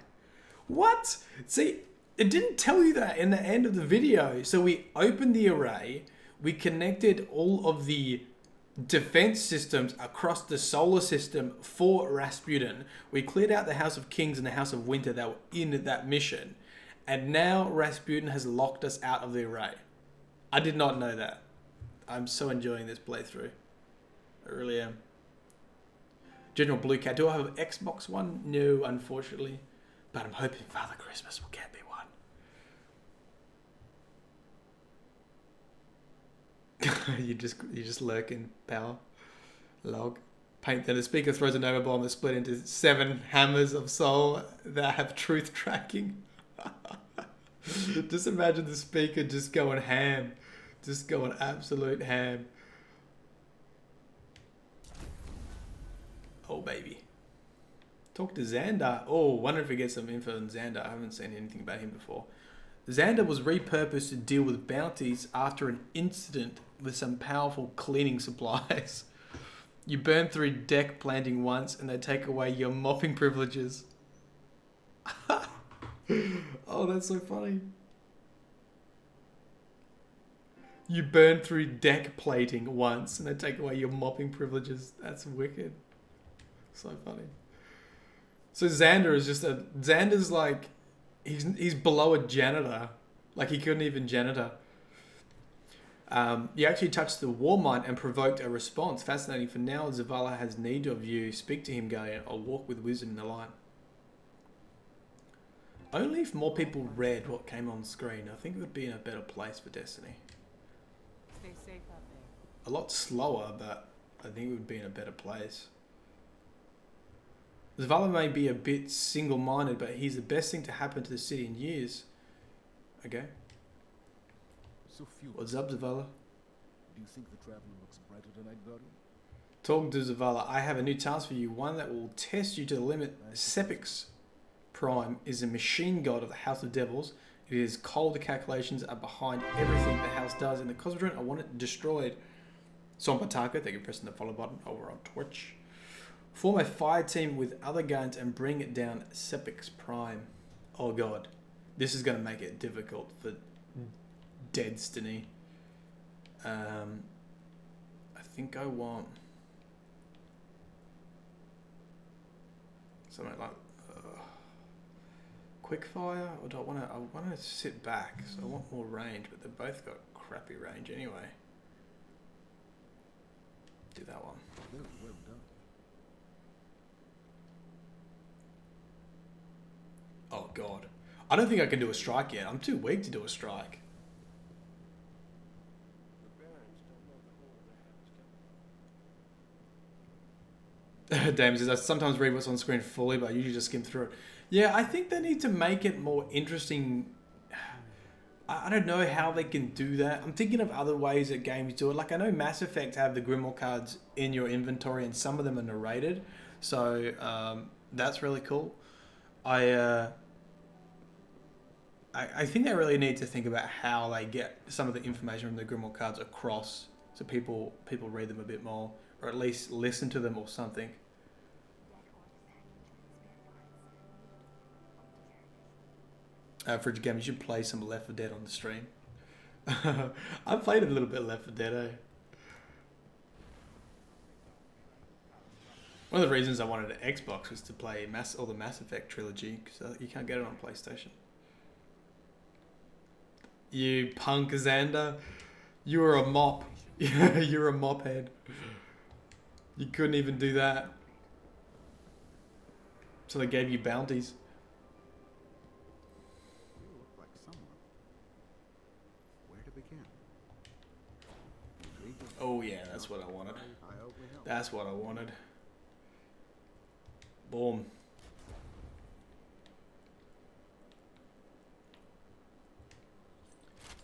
What? See, it didn't tell you that in the end of the video. So we opened the array, we connected all of the defense systems across the solar system for Rasputin. We cleared out the House of Kings and the House of Winter that were in that mission. And now Rasputin has locked us out of the array. I did not know that. I'm so enjoying this playthrough. I really am. General Blue Cat, do I have an Xbox One? No, unfortunately. But I'm hoping Father Christmas will get me one. you just lurk in power. Log. Paint that the speaker throws a Nova bomb that split into 7 hammers of soul that have truth tracking. Just imagine the speaker just going ham. Just going absolute ham. Oh, baby. Talk to Xander. Oh, wonder if we get some info on Xander. I haven't seen anything about him before. Xander was repurposed to deal with bounties after an incident with some powerful cleaning supplies. You burn through deck planting once and they take away your mopping privileges. Oh, that's so funny. You burn through deck plating once and they take away your mopping privileges. That's wicked. So funny. So Xander is just Xander's like, he's below a janitor. Like he couldn't even janitor. You actually touched the war mine and provoked a response. Fascinating. For now, Zavala has need of you. Speak to him, Guardian. I'll walk with wisdom in the line. Only if more people read what came on screen, I think it would be in a better place for Destiny. Stay safe out there. A lot slower, but I think it would be in a better place. Zavala may be a bit single-minded, but he's the best thing to happen to the city in years. Okay. So few. What's up, Zavala? Do you think the traveler looks brighter tonight, Guardian? Talking to Zavala, I have a new task for you, one that will test you to the limit. Sepix Prime is a machine god of the House of Devils. It is cold calculations are behind everything the house does. In the Cosmodrome, I want it destroyed. Sompataka, thank you for pressing the follow button over on Twitch. Form a fire team with other guns and bring it down Sepix Prime. Oh god. This is going to make it difficult for Destiny. I think I want something like quickfire, or do I want to? I want to sit back, so I want more range. But they've both got crappy range anyway. Do that one. Very well done. Oh god, I don't think I can do a strike yet. I'm too weak to do a strike. Dame says, I sometimes read what's on screen fully, but I usually just skim through it. Yeah, I think they need to make it more interesting. I don't know how they can do that. I'm thinking of other ways that games do it. Like, I know Mass Effect have the Grimoire cards in your inventory, and some of them are narrated. So, that's really cool. I think they really need to think about how they get some of the information from the Grimoire cards across, so people read them a bit more, or at least listen to them or something. Fridge Game, you should play some Left 4 Dead on the stream. I played a little bit of Left 4 Dead, eh? One of the reasons I wanted an Xbox was to play all the Mass Effect trilogy, because you can't get it on PlayStation. You punk Xander. You were a mop. You're a mop head. You couldn't even do that. So they gave you bounties. You look like someone. Where to begin? Oh yeah, that's what I wanted. I hope we help. That's what I wanted. Boom.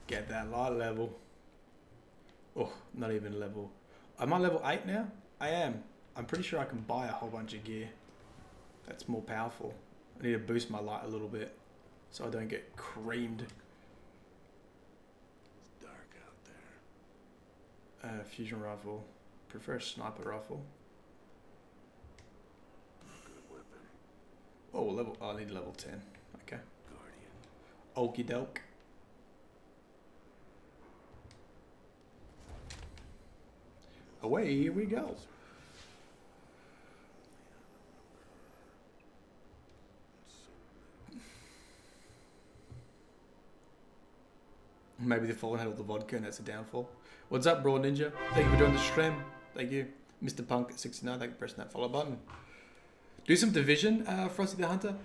Get that light level. Oh, not even level. Am I level 8 now? I am. I'm pretty sure I can buy a whole bunch of gear. That's more powerful. I need to boost my light a little bit so I don't get creamed. It's dark out there. Fusion rifle. Prefer a sniper rifle. Good weapon. Oh, level. Oh, I need level 10. Okay. Guardian. Okie doke. Away we go. Maybe the Fallen had all the vodka and that's a downfall. What's up, Broad Ninja? Thank you for joining the stream. Thank you. Mr. Punk69, thank you for pressing that follow button. Do some Division, Frosty the Hunter.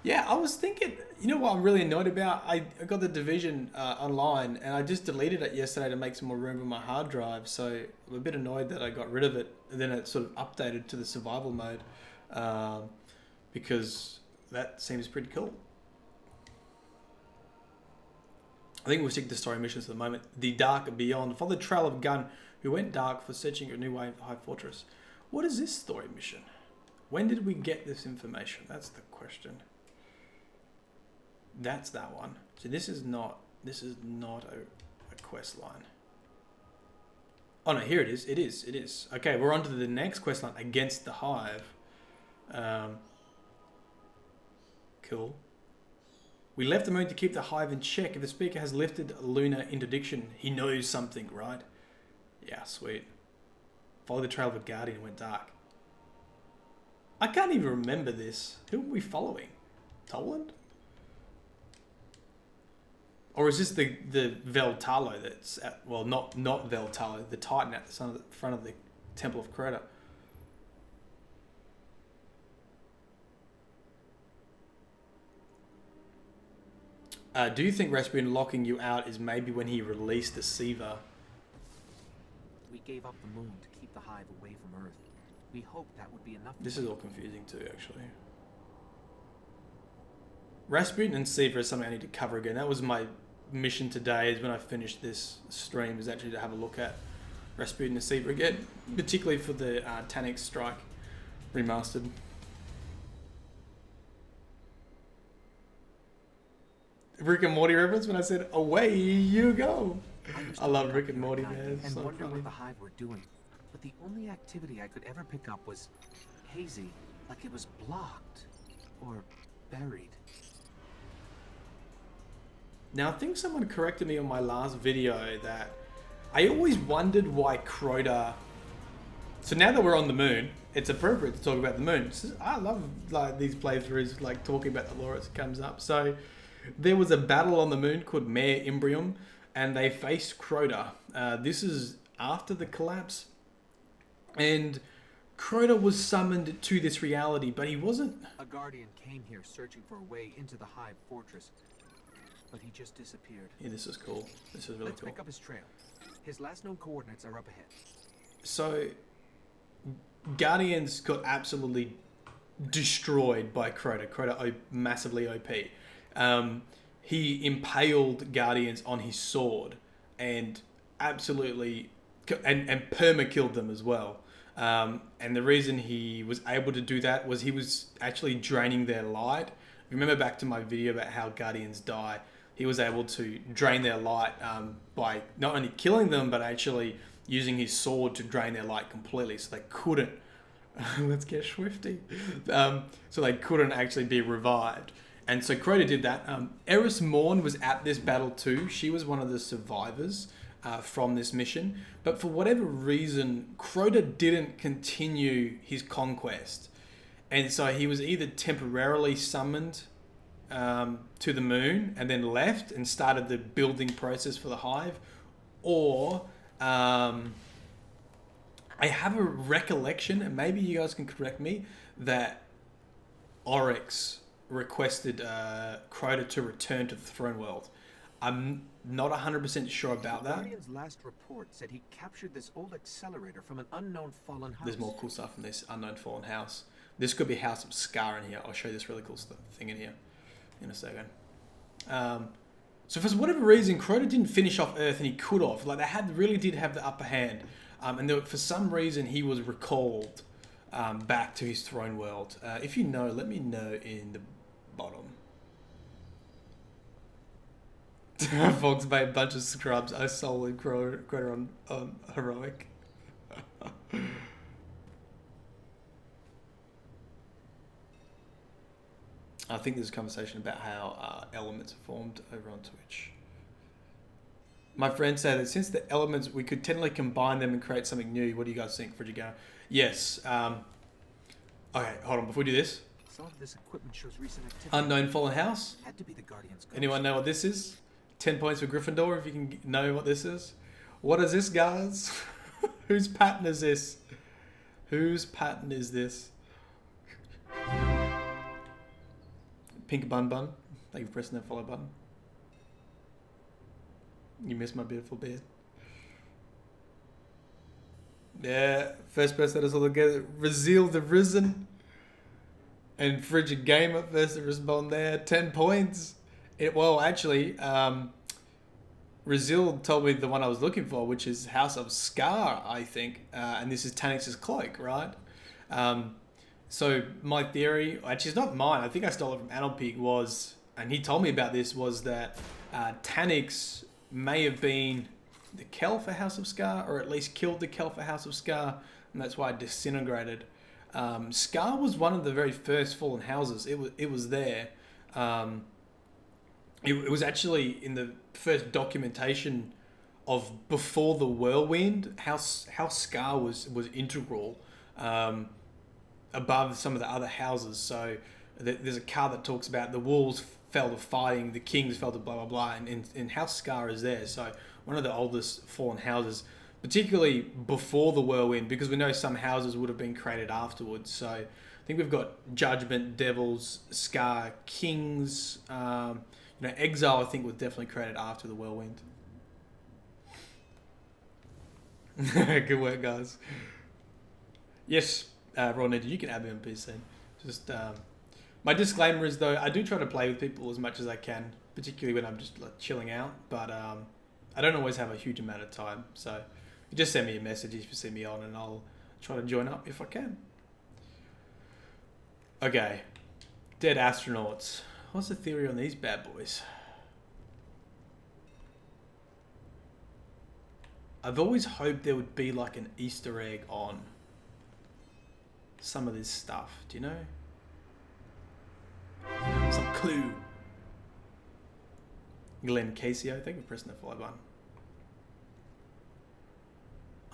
Yeah, I was thinking, you know what I'm really annoyed about? I got the Division online and I just deleted it yesterday to make some more room on my hard drive. So I'm a bit annoyed that I got rid of it. And then it sort of updated to the survival mode because that seems pretty cool. I think we'll stick to story missions for the moment. The Dark Beyond. Follow the trail of Gun, who went dark for searching a new way of the High Fortress. What is this story mission? When did we get this information? That's the question. That's that one. So this is not a quest line. Oh no, here it is. It is. Okay, we're on to the next quest line, against the Hive. Cool. We left the moon to keep the Hive in check. If the speaker has lifted lunar interdiction, he knows something, right? Yeah, sweet. Follow the trail of a guardian went dark. I can't even remember this. Who are we following? Toland? Or is this the Veltalo that's at, well, not Veltalo, the Titan at the front of the Temple of Crota? Do you think Rasputin locking you out is maybe when he released the Siva? We gave up the moon to keep the hive away from Earth. We hoped that would be enough. This is all confusing too, actually. Rasputin and Siva is something I need to cover again. That was my mission today, is when I finished this stream, is actually to have a look at Rasputin and Siva again, particularly for the Taniks Strike remastered. Rick and Morty reference when I said, away you go. I love Rick and Morty, man. And So wonder funny. what the hive were doing. But the only activity I could ever pick up was hazy, like it was blocked or buried. Now, I think someone corrected me on my last video that I always wondered why Crota... So now that we're on the moon, it's appropriate to talk about the moon. I love like these playthroughs, like talking about the lore as it comes up. So there was a battle on the moon called Mare Imbrium, and they faced Crota. This is after the collapse. And Crota was summoned to this reality, but he wasn't... A guardian came here searching for a way into the hive fortress, but he just disappeared. Yeah, this is cool. This is really Let's cool. pick up his trail. His last known coordinates are up ahead. So, Guardians got absolutely destroyed by Crota. Crota massively OP. He impaled Guardians on his sword and absolutely and perma killed them as well. And the reason he was able to do that was he was actually draining their light. Remember back to my video about how Guardians die. He was able to drain their light by not only killing them, but actually using his sword to drain their light completely, so they couldn't. Let's get swifty. So they couldn't actually be revived. And so Crota did that. Eris Morn was at this battle too. She was one of the survivors from this mission. But for whatever reason, Crota didn't continue his conquest. And so he was either temporarily summoned to the moon and then left and started the building process for the hive, or I have a recollection, and maybe you guys can correct me, that Oryx requested Crota to return to the throne world. I'm not 100% sure about The that. Guardian's last report said he captured this old accelerator from an unknown fallen house. There's more cool stuff in this unknown fallen house. This could be House of Scar in here. I'll show you this really cool thing in here in a second. So for whatever reason, Crota didn't finish off Earth, and he could have. Like, they really did have the upper hand. And for some reason, he was recalled back to his throne world. If you know, let me know in the bottom. Fox made a bunch of scrubs. I solely Crota on heroic. I think there's a conversation about how elements are formed over on Twitch. My friend said that since the elements, we could technically combine them and create something new. What do you guys think, Frigid? Yes. Okay, hold on. Before we do this, Some of this equipment shows recent activity. Unknown Fallen House. Had to be the Guardian's ghost. Anyone know what this is? 10 points for Gryffindor if you can know what this is. What is this, guys? Whose pattern is this? Whose pattern is this? Pink Bun Bun. Thank you for pressing that follow button. You missed my beautiful beard. Yeah, first person that is all together. Razil the Risen. And Frigid Gamer first to respond there. 10 points. Well, actually, Razil told me the one I was looking for, which is House of Scar, I think. And this is Taniks' cloak, right? So my theory, actually it's not mine, I think I stole it from Analpig, was, and he told me about this, was that Taniks may have been the Kel for House of Scar, or at least killed the Kel for House of Scar, and that's why it disintegrated. Scar was one of the very first fallen houses. It was there. It was actually in the first documentation of before the Whirlwind, how Scar was integral. Above some of the other houses. So there's a card that talks about the wolves fell to fighting, the kings fell to blah blah blah, and House Scar is there. So one of the oldest fallen houses, particularly before the whirlwind, because we know some houses would have been created afterwards. So I think we've got Judgment, Devils, Scar, Kings. Exile I think was definitely created after the whirlwind. Good work, guys. Yes, Ronette, you can add me on PC. Just my disclaimer is though, I do try to play with people as much as I can, particularly when I'm just like chilling out. But I don't always have a huge amount of time, so you just send me a message if you see me on, and I'll try to join up if I can. Okay, dead astronauts. What's the theory on these bad boys? I've always hoped there would be like an Easter egg on some of this stuff. Do you know? Some clue. Glenn Casio, thank you for pressing the follow button.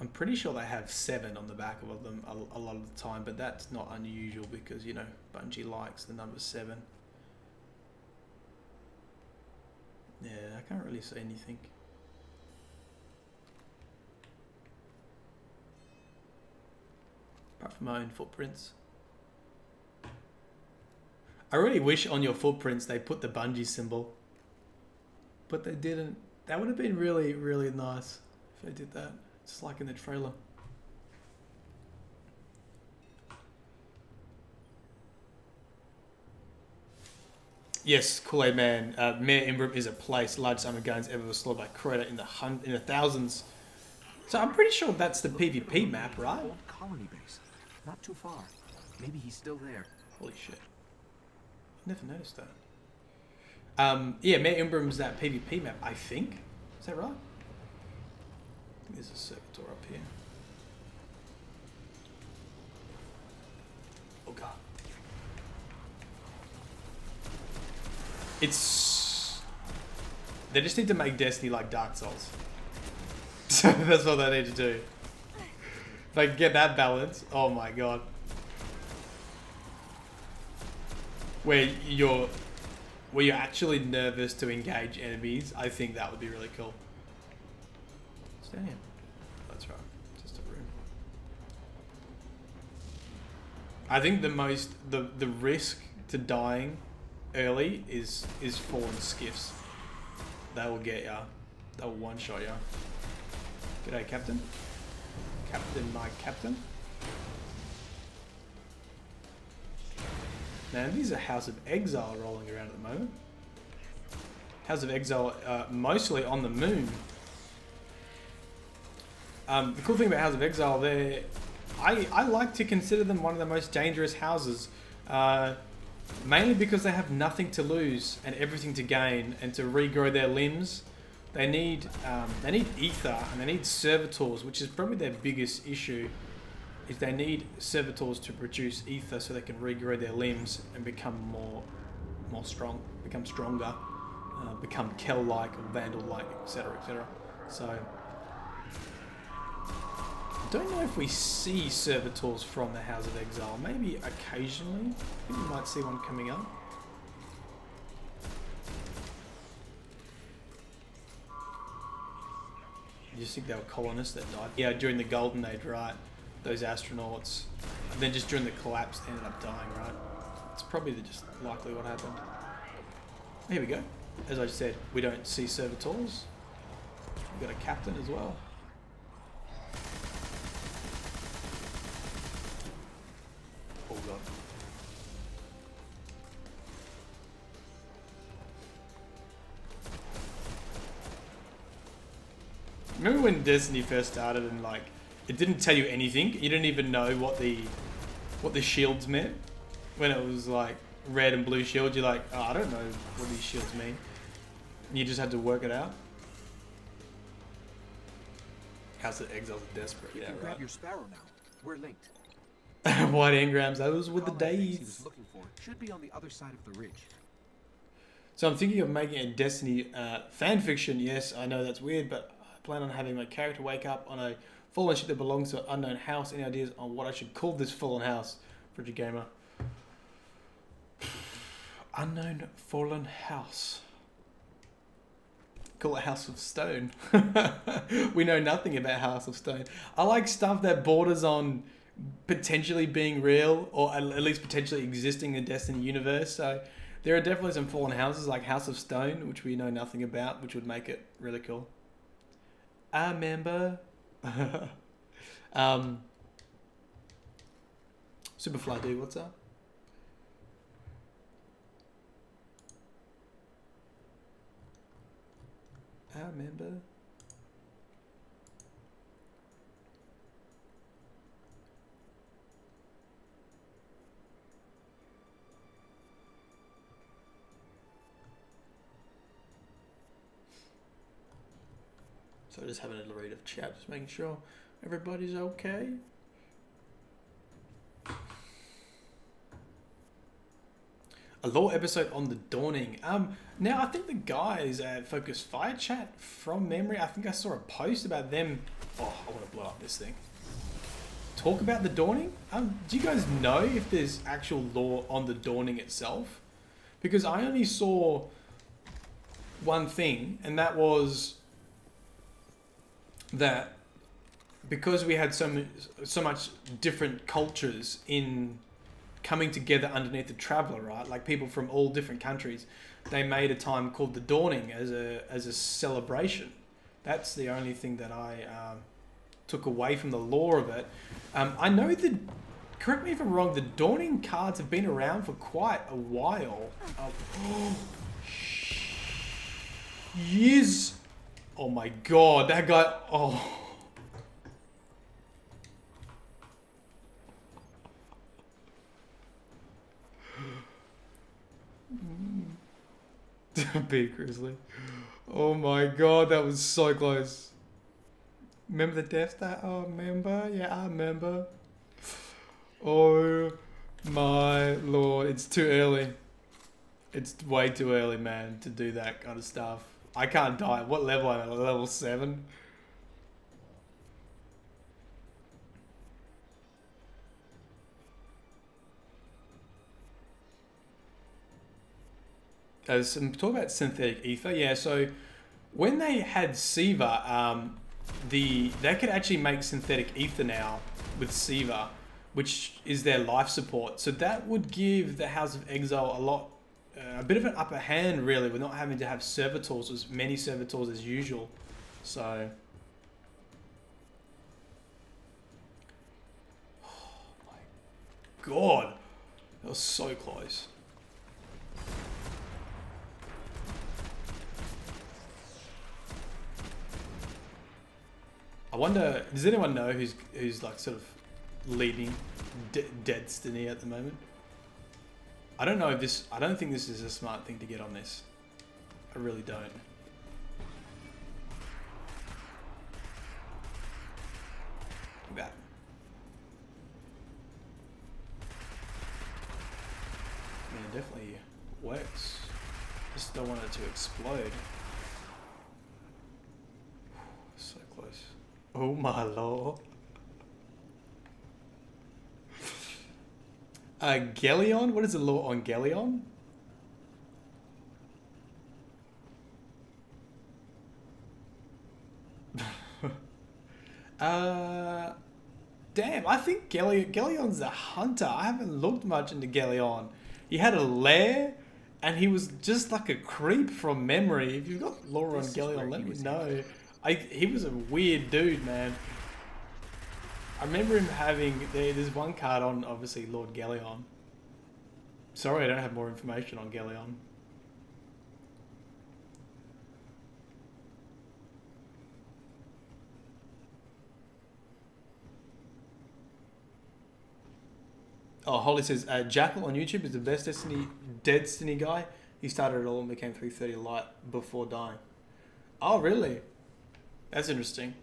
I'm pretty sure they have 7 on the back of them a lot of the time, but that's not unusual because, you know, Bungie likes the number 7. Yeah, I can't really see anything. Apart from my own footprints. I really wish on your footprints they put the Bungie symbol. But they didn't. That would have been really, really nice if they did that. Just like in the trailer. Yes, Kool-Aid Man. Mayor Imbrim is a place. Largest army guns ever was slaughtered by Crota in the thousands. So I'm pretty sure that's the PvP map, right? Old colony base. Not too far. Maybe he's still there. Holy shit. I never noticed that. Yeah, Mayor Imbrim's that PvP map, I think. Is that right? I think there's a servitor up here. Oh god. They just need to make Destiny like Dark Souls. So that's what they need to do. If I can get that balance, oh my god. Where you're actually nervous to engage enemies, I think that would be really cool. Stand here. That's right. Just a room. I think the risk to dying early is fallen skiffs. They will get ya. They will one shot ya. G'day, Captain. Captain, my captain. Now these are House of Exile rolling around at the moment. House of Exile mostly on the moon. The cool thing about House of Exile, I like to consider them one of the most dangerous houses. Mainly because they have nothing to lose and everything to gain, and to regrow their limbs, they need ether and they need servitors, which is probably their biggest issue. Is they need servitors to produce ether so they can regrow their limbs and become more strong, become stronger, become Kel-like or Vandal-like, etc., etc. So I don't know if we see servitors from the House of Exile. Maybe occasionally. I think we might see one coming up. You just think they were colonists that died? Yeah, during the Golden Age, right? Those astronauts. And then just during the collapse, they ended up dying, right? It's probably just likely what happened. Here we go. As I said, we don't see servitors. We've got a captain as well. Oh god. Remember when Destiny first started and like it didn't tell you anything? You didn't even know what the shields meant. When it was like red and blue shield, you're like, oh, I don't know what these shields mean. And you just had to work it out. House of Exiles are desperate. You Yeah, can right. grab your sparrow now. We're linked. White engrams, those were the Colonize he days. was looking for should be on the other side of the ridge. So I'm thinking of making a Destiny fan fiction. Yes, I know that's weird, but I plan on having my character wake up on a fallen ship that belongs to an unknown house. Any ideas on what I should call this fallen house? Frigid Gamer. Unknown fallen house. Call it House of Stone. We know nothing about House of Stone. I like stuff that borders on potentially being real, or at least potentially existing in the Destiny universe. So there are definitely some fallen houses like House of Stone, which we know nothing about, which would make it really cool. I remember. Superfly dude, what's up? I remember. So just having a little read of chat, just making sure everybody's okay. A lore episode on the Dawning. Now I think the guys at Focus Fire Chat, from memory, I think I saw a post about them. Oh, I want to blow up this thing. Talk about the Dawning. Do you guys know if there's actual lore on the Dawning itself? Because I only saw one thing, and that was that because we had so much different cultures in coming together underneath the Traveler, right? Like people from all different countries, they made a time called the Dawning as a celebration. That's the only thing that I took away from the lore of it. I know that, correct me if I'm wrong, the Dawning cards have been around for quite a while. Years. Oh my god, that guy. Oh. Big Grizzly. Oh my god, that was so close. Remember the Death Star? Oh, remember? Yeah, I remember. Oh my lord, it's too early. It's way too early, man, to do that kind of stuff. I can't die. What level am I? Level 7? Talk about synthetic ether. Yeah, so when they had Siva, they could actually make synthetic ether now with Siva, which is their life support. So that would give the House of Exile a bit of an upper hand, really, with not having to have servitors, as many servitors as usual. So, oh my god, that was so close. I wonder, does anyone know who's like sort of leading Destiny at the moment? I don't know if this, I don't think this is a smart thing to get on this. I really don't. Look at that. I mean, it definitely works. Just don't want it to explode. So close. Oh my lord. Gellion? What is the law on Gellion? Damn, I think Gellion's a hunter. I haven't looked much into Gellion. He had a lair, and he was just like a creep from memory. If you've got lore on Gellion, let me know. He was a weird dude, man. I remember him having, there's one card on, obviously, Lord Gellion. Sorry, I don't have more information on Gellion. Oh, Holly says, Jackal on YouTube is the best Destiny guy. He started it all and became 330 light before dying. Oh, really? That's interesting.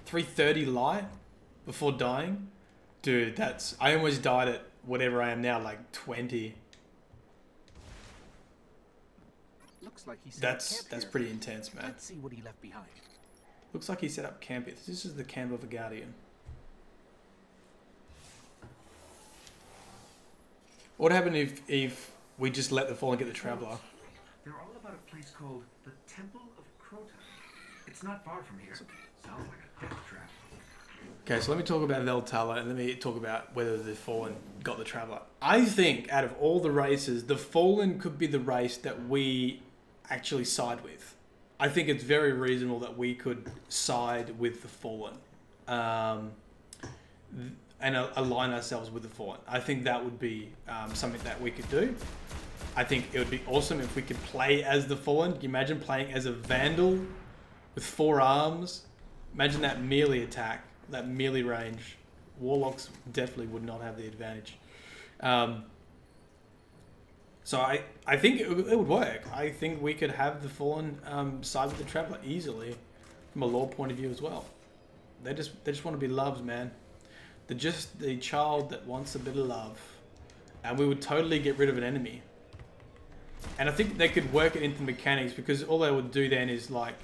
330 light? Before dying? Dude, I almost died at whatever I am now, like 20. Looks like he set That's up camp here. pretty intense, man. Let's see what he left behind. Looks like he set up camp here. This is the camp of a Guardian. What happened if we just let the Fallen get the Traveler. They're all about a place called the Temple of Crota. It's not far from here. Sounds like a death trap. Okay, so let me talk about Veltala and let me talk about whether the Fallen got the Traveler. I think out of all the races, the Fallen could be the race that we actually side with. I think it's very reasonable that we could side with the Fallen and align ourselves with the Fallen. I think that would be something that we could do. I think it would be awesome if we could play as the Fallen. Can you imagine playing as a Vandal with 4 arms? Imagine that melee attack, that melee range. Warlocks definitely would not have the advantage. So I think it would work. I think we could have the Fallen side with the Traveler easily from a lore point of view as well. They just want to be loved, man. They're just the child that wants a bit of love. And we would totally get rid of an enemy. And I think they could work it into mechanics because all they would do then is like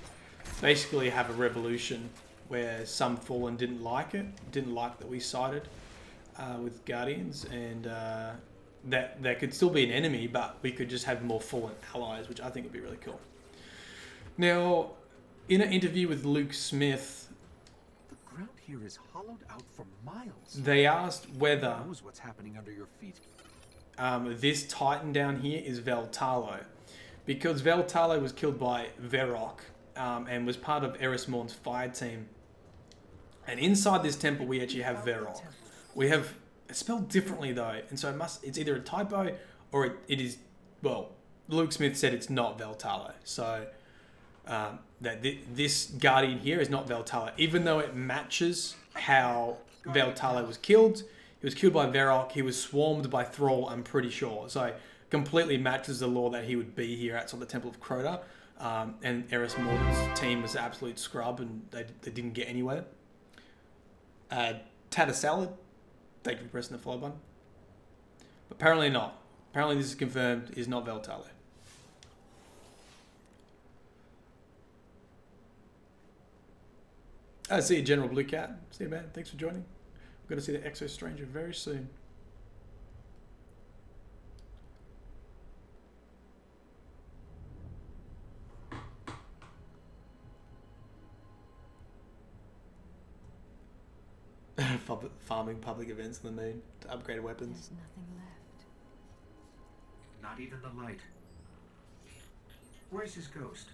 basically have a revolution where some Fallen didn't like it, didn't like that we sided with Guardians, and that could still be an enemy, but we could just have more Fallen allies, which I think would be really cool. Now, in an interview with Luke Smith, The ground here is hollowed out for miles. they asked whether Who knows what's happening under your feet? this Titan down here is Veltalo, because Veltalo was killed by Verok and was part of Eris Morn's fire team. And inside this temple, we actually have Verok. We have it's spelled differently though, and so it's either a typo or it is. Well, Luke Smith said it's not Veltalo, so that this Guardian here is not Veltalo, even though it matches how Veltalo was killed. He was killed by Verok. He was swarmed by Thrall, I'm pretty sure. So completely matches the lore that he would be here outside the Temple of Crota. And Eris Morden's team was an absolute scrub, and they didn't get anywhere. Tatter Salad, thank you for pressing the follow button. But apparently not. Apparently this is confirmed, is not Veltalo. I see you, General Blue Cat. See you, man. Thanks for joining. We're going to see the Exo Stranger very soon. Farming public events on the moon to upgrade weapons. There's nothing left. Not even the light. Where's his ghost?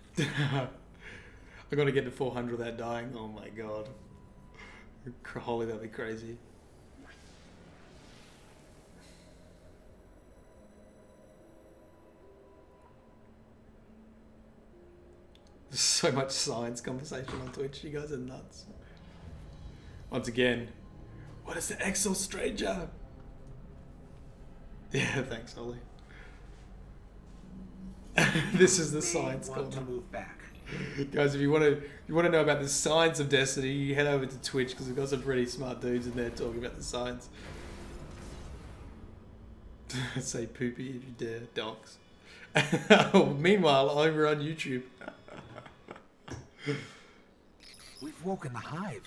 I got to get to 400 without dying. Oh my god. Holy, that'd be crazy. There's so much science conversation on Twitch. You guys are nuts. Once again, what is the Exo Stranger? Yeah, thanks, Ollie. This is the science want to corner. move back. Guys, if you want to know about the science of Destiny, you head over to Twitch because we've got some pretty smart dudes in there talking about the science. Say poopy if you dare, dogs. Meanwhile, over on YouTube. We've woken the hive.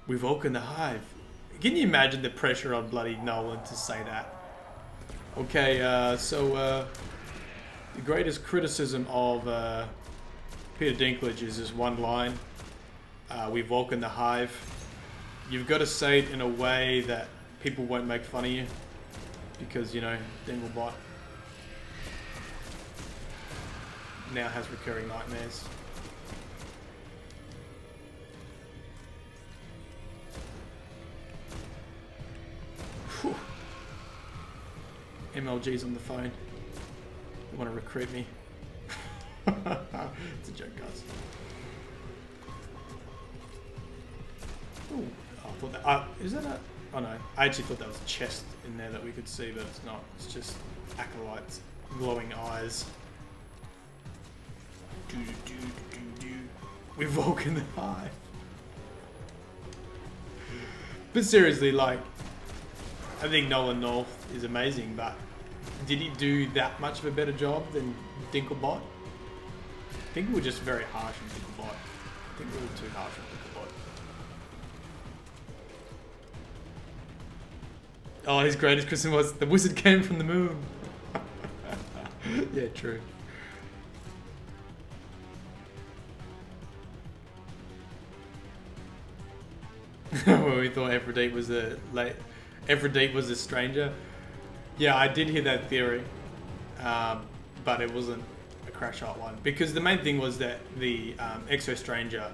We've woken the hive. Can you imagine the pressure on bloody Nolan to say that? Okay, so the greatest criticism of Peter Dinklage is this one line. We've woken the hive. You've got to say it in a way that people won't make fun of you. Because, you know, Dinglebot now has recurring nightmares. Whew. MLG's on the phone. They want to recruit me. It's a joke, guys. Ooh, I thought that. Is that a? Oh no, I actually thought that was a chest in there that we could see, but it's not. It's just acolytes, glowing eyes. Do do do do. We've woken the hive. But seriously, like, I think Nolan North is amazing, but did he do that much of a better job than Dinklebot? I think we were just very harsh on Dinklebot. I think we were too harsh on Dinklebot. Oh, his greatest Christmas was the wizard came from the moon. Yeah, true. When we thought Aphrodite was Aphrodite was a stranger. Yeah, I did hear that theory, but it wasn't a crash hot one because the main thing was that the Exo Stranger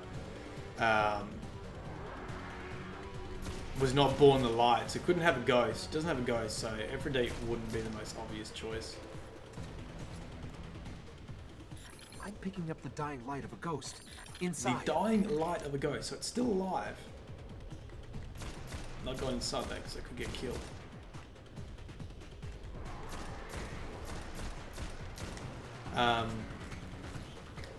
was not born the light, so it couldn't have a ghost. It doesn't have a ghost, so Aphrodite wouldn't be the most obvious choice. I'm picking up the dying light of a ghost. The Inside. dying light of a ghost, so it's still alive. Not going inside that because it could get killed.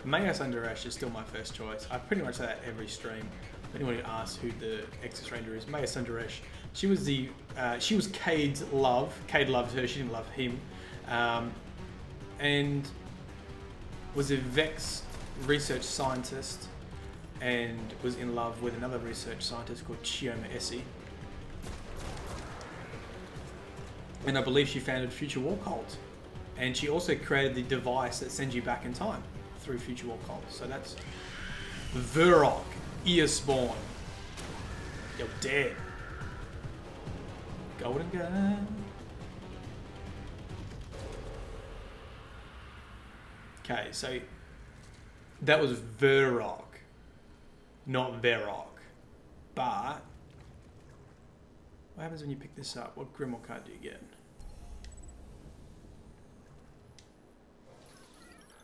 Mayas Under Ash is still my first choice. I pretty much say that every stream. Anyone who asks who the Exo Stranger is, Mayas Under Ash. She was Cade's love. Cade loved her. She didn't love him, and was a Vex research scientist, and was in love with another research scientist called Chioma Essie. And I believe she founded Future War Cult. And she also created the device that sends you back in time through Future War Cult. So that's Verok, Earspawn. You're dead. Golden Gun. Okay, so that was Verok, not Verok. But what happens when you pick this up? What Grimoire card do you get?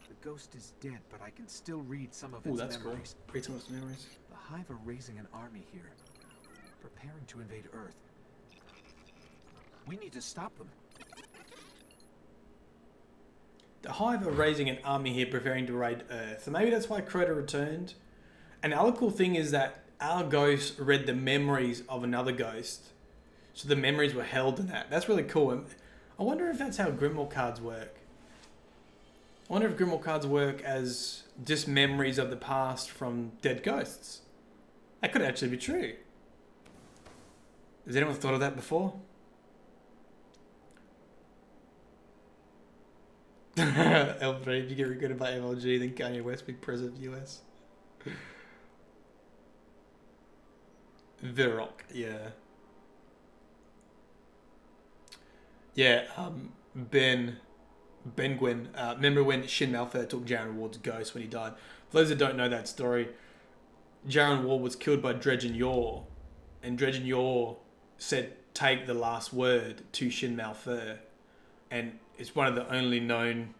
The ghost is dead, but I can still read some of Oh, its that's memories. cool. Read some of its memories. The Hive are raising an army here, preparing to invade Earth. We need to stop them. The Hive are raising an army here preparing to raid Earth. So maybe that's why Crota returned. And the other cool thing is that our ghost read the memories of another ghost. So the memories were held in that. That's really cool. And I wonder if that's how Grimoire cards work. I wonder if Grimoire cards work as just memories of the past from dead ghosts. That could actually be true. Has anyone thought of that before? L3, if you get recruited by MLG, then Kanye West be president of US. Verok, yeah. Yeah, Ben Gwyn. Remember when Shin Malphite took Jaren Ward's ghost when he died? For those that don't know that story, Jaren Ward was killed by Dredgen Yor, and Dredgen Yor said, "Take the last word" to Shin Malphite, and it's one of the only known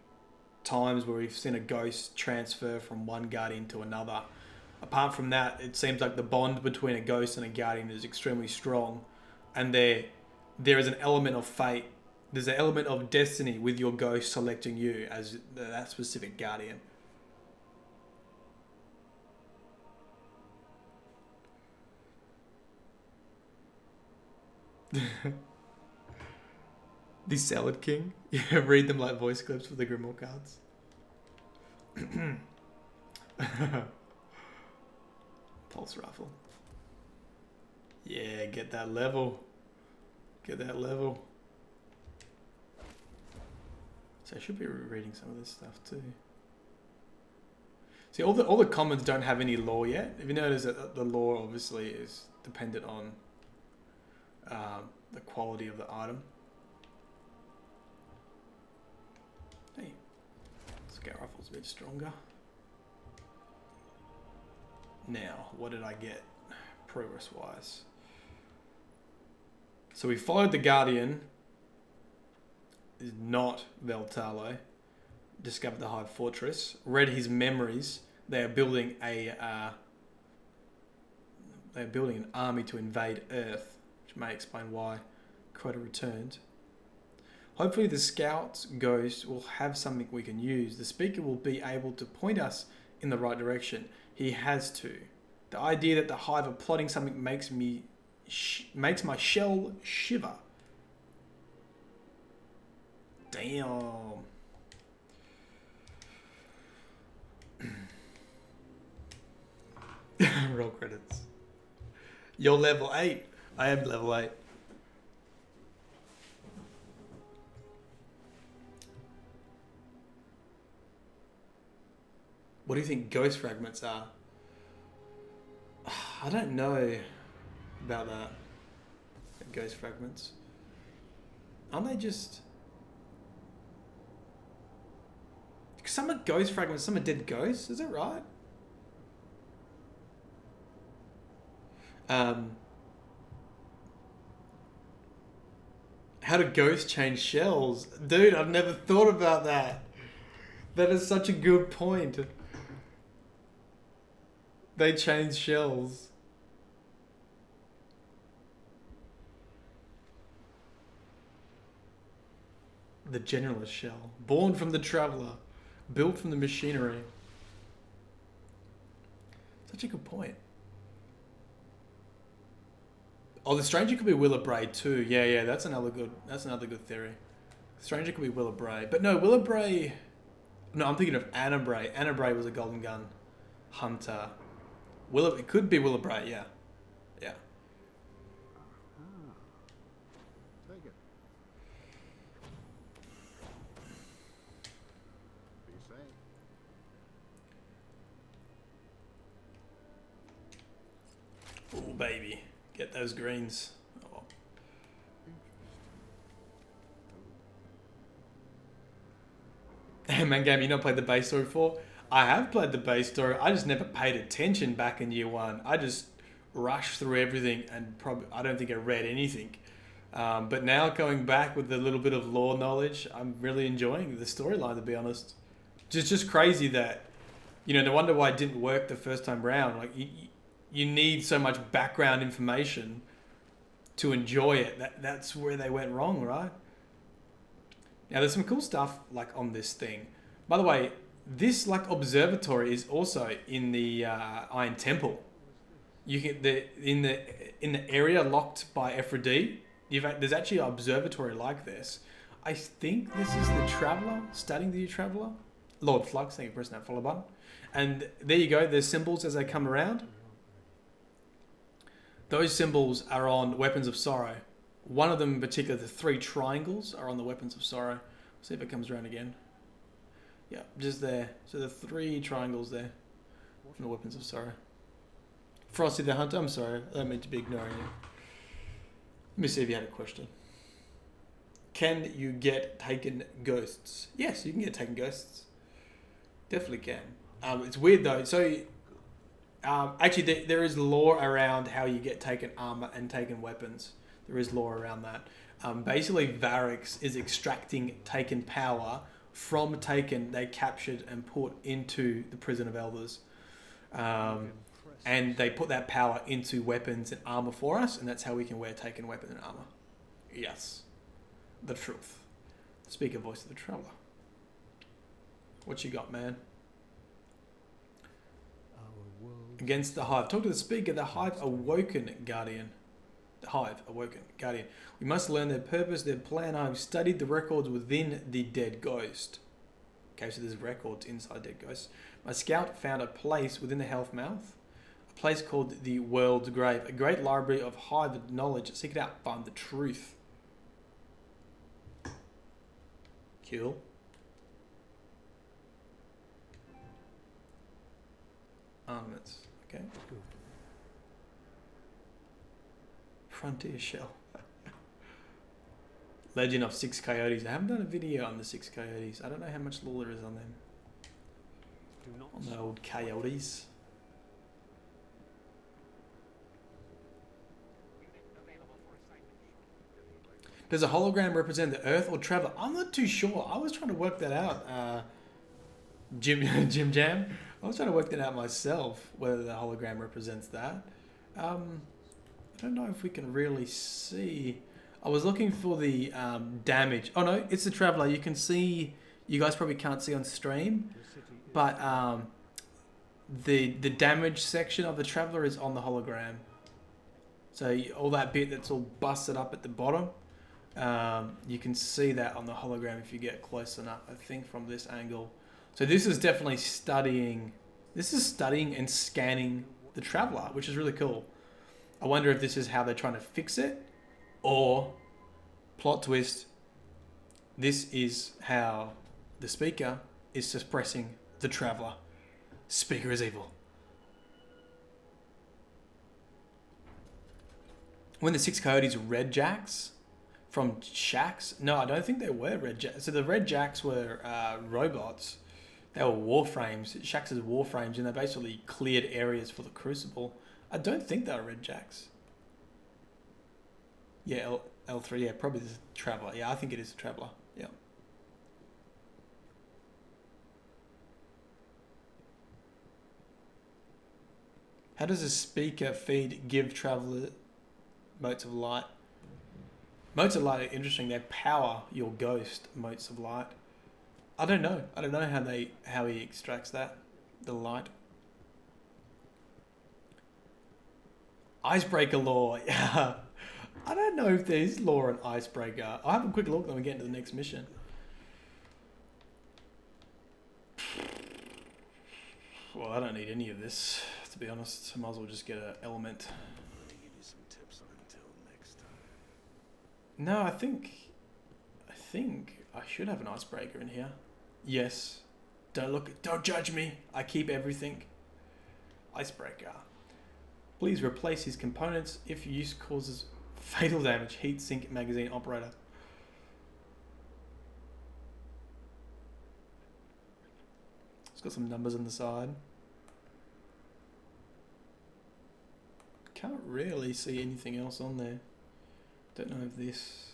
times where we've seen a ghost transfer from one guardian to another. Apart from that, it seems like the bond between a ghost and a guardian is extremely strong, and there is an element of fate. There's an element of destiny with your ghost selecting you as that specific guardian. The Salad King? Yeah, read them like voice clips for the Grimoire cards. Pulse Rifle. Yeah, get that level. Get that level. So I should be reading some of this stuff too. See, all the commons don't have any lore yet. If you notice that the lore obviously is dependent on the quality of the item. Hey, Scout Rifle's a bit stronger. Now, what did I get progress-wise? So we followed the Guardian, is not Veltalo, discovered the Hive Fortress, read his memories. They are building an army to invade Earth, which may explain why Crota returned. Hopefully the Scout's ghost will have something we can use. The speaker will be able to point us in the right direction. He has to. The idea that the Hive are plotting something makes my shell shiver. Damn. Roll credits. You're level 8. I am level 8. What do you think ghost fragments are? I don't know about that. Ghost fragments. Aren't they just... Some are ghost fragments, some are dead ghosts. Is that right? How do ghosts change shells? Dude, I've never thought about that. That is such a good point. They change shells. The generalist shell. Born from the traveller. Built from the machinery. Such a good point. Oh, the stranger could be Willa Bray too. Yeah, that's another good theory. Stranger could be Willa Bray. But no, Willa Bray... No, I'm thinking of Anna Bray. Anna Bray was a golden gun hunter. It could be Willa Bray, yeah. Yeah. Take it. Be safe. Oh, baby. Get those greens. Oh. Man, game, you not played the base story before? I have played the base story. I just never paid attention back in year one. I just rushed through everything and probably I don't think I read anything. But now going back with a little bit of lore knowledge, I'm really enjoying the storyline, to be honest. Just crazy that, you know, no wonder why it didn't work the first time round. Like you need so much background information to enjoy it. That's where they went wrong, right? Now there's some cool stuff like on this thing. By the way, this like observatory is also in the Iron Temple. You can in the area locked by Aphrodite. There's actually an observatory like this. I think this is the Traveller, studying the Traveller. Lord Flux, thank you for pressing that follow button. And there you go, there's symbols as they come around. Those symbols are on Weapons of Sorrow. One of them in particular, the 3 triangles, are on the Weapons of Sorrow. See if it comes around again. Yeah, just there. So the 3 triangles there from the Weapons of Sorrow. Frosty the Hunter, I'm sorry. I don't mean to be ignoring you. Let me see if you had a question. Can you get taken ghosts? Yes, you can get taken ghosts. Definitely can. It's weird though. So, actually, there is lore around how you get taken armor and taken weapons. There is lore around that. Basically, Varix is extracting Taken power from Taken they captured and put into the Prison of Elders. And they put that power into weapons and armor for us, and that's how we can wear Taken weapon and armor. Yes. The truth. Speaker voice of the Traveller. What you got, man? Against the Hive. Talk to the speaker. The Hive awoken, Guardian. The Hive awoken, Guardian. We must learn their purpose, their plan. I've studied the records within the dead ghost. Okay, so there's records inside dead ghost. My scout found a place within the Health Mouth. A place called the World's Grave. A great library of Hive knowledge. Seek it out. Find the truth. Cool. Armaments. Okay. Frontier Shell. Legend of 6 Coyotes. I haven't done a video on the 6 Coyotes. I don't know how much lore there is on them. On the old coyotes. Does a hologram represent the Earth or Traveller? I'm not too sure. I was trying to work that out. Jim Jam. I was trying to work that out myself, whether the hologram represents that. I don't know if we can really see. I was looking for the damage. Oh no, it's the Traveller. You can see, you guys probably can't see on stream, but the damage section of the Traveller is on the hologram. So all that bit that's all busted up at the bottom, you can see that on the hologram if you get close enough, I think, from this angle. So this is definitely studying. This is studying and scanning the Traveller, which is really cool. I wonder if this is how they're trying to fix it, or plot twist, this is how the speaker is suppressing the Traveller. Speaker is evil. When the 6 coyotes red jacks from shacks? No, I don't think they were red jacks. So the red jacks were robots. They were warframes. Shacks is warframes, and they basically cleared areas for the Crucible. I don't think they were red jacks. Yeah, L3, yeah, probably the Traveller. Yeah, I think it is the Traveller. Yeah. How does a speaker feed give Traveller motes of light? Motes of light are interesting. They power your ghost, motes of light. I don't know. I don't know how he extracts that, the light. Icebreaker lore. Yeah. I don't know if there's lore in Icebreaker. I'll have a quick look when we get into the next mission. Well, I don't need any of this, to be honest. I might as well just get an element. Let me give you some tips until next time. No, I think I should have an icebreaker in here. Yes. Don't judge me. I keep everything. Icebreaker. Please replace his components if use causes fatal damage. Heat sink magazine operator. It's got some numbers on the side. Can't really see anything else on there. Don't know if this...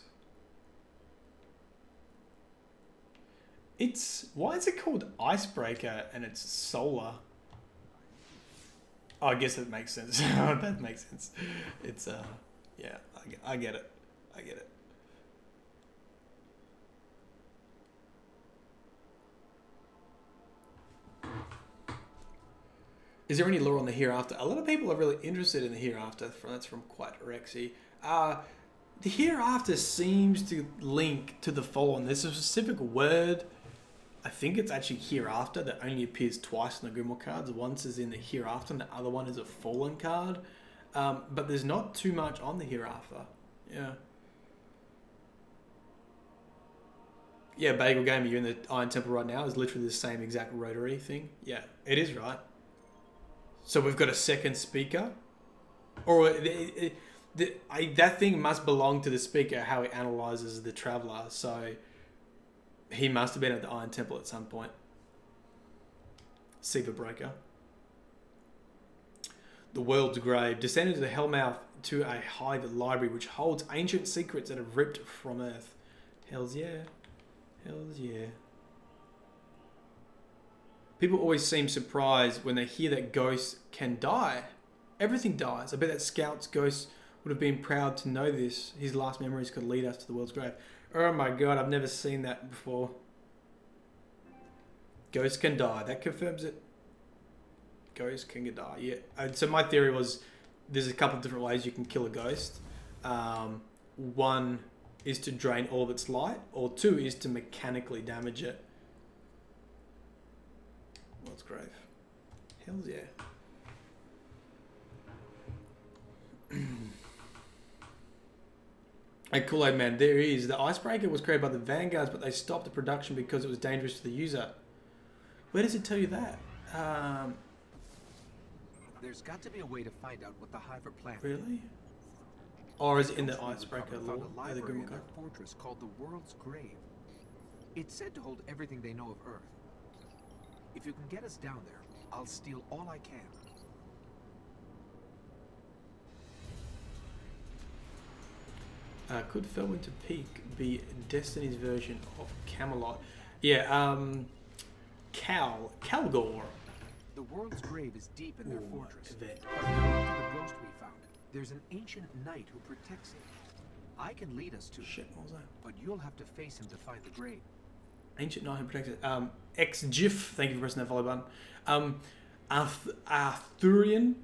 Why is it called Icebreaker and it's solar? Oh, I guess that makes sense. That makes sense. It's, yeah, I get it. I get it. Is there any lore on the hereafter? A lot of people are really interested in the hereafter. That's from Quite Rexy. The hereafter seems to link to the fallen. There's a specific word. I think it's actually hereafter that only appears twice in the Grimoire cards. Once is in the hereafter and the other one is a fallen card. But there's not too much on the hereafter. Yeah. Yeah, Bagel Gamer, you're in the Iron Temple right now. It's literally the same exact rotary thing. Yeah, it is right. So we've got a second speaker. Or that thing must belong to the speaker, how he analyzes the Traveller. So he must have been at the Iron Temple at some point. Seeper Breaker. The World's Grave. Descend into the Hellmouth to a Hive library which holds ancient secrets that have ripped from Earth. Hells yeah. Hells yeah. People always seem surprised when they hear that ghosts can die. Everything dies. I bet that Scout's ghost would have been proud to know this. His last memories could lead us to the World's Grave. Oh my god, I've never seen that before. Ghosts can die. That confirms it. Ghosts can die, yeah. So my theory was there's a couple of different ways you can kill a ghost. One is to drain all of its light, or two is to mechanically damage it. World's Grave. Hells yeah. Hey, Kool-Aid Man, there is. The Icebreaker was created by the Vanguards, but they stopped the production because it was dangerous to the user. Where does it tell you that? There's got to be a way to find out what the Hive are planning. Really? Or is it in the Icebreaker Found lore? a The library in Grimoire their card? fortress called the World's Grave. It's said to hold everything they know of Earth. If you can get us down there, I'll steal all I can. Could Felwinter Peak be Destiny's version of Camelot? Yeah, Calgor. The World's Grave is deep in their Ooh, fortress. event. But according to the ghost we found, there's an ancient knight who protects it. I can lead us to it, Shit, what was that? but you'll have to face him to find the grave. Ancient Knight who protects it. XGIF, thank you for pressing that follow button. Arthurian,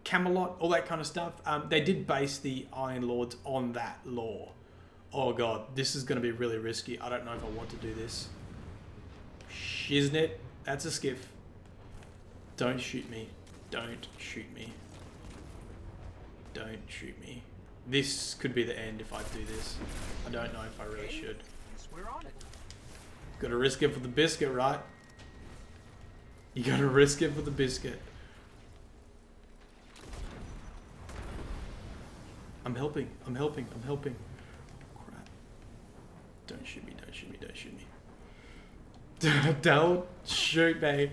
Camelot, all that kind of stuff. They did base the Iron Lords on that lore. Oh god, this is going to be really risky. I don't know if I want to do this. Shiznit, that's a skiff. Don't shoot me. Don't shoot me. Don't shoot me. This could be the end if I do this. I don't know if I really should. Guess we're on it. Gotta risk it for the biscuit, right? You gotta risk it for the biscuit. I'm helping. I'm helping. I'm helping. Oh, crap. Don't shoot me. Don't shoot me. Don't shoot me. Don't shoot me.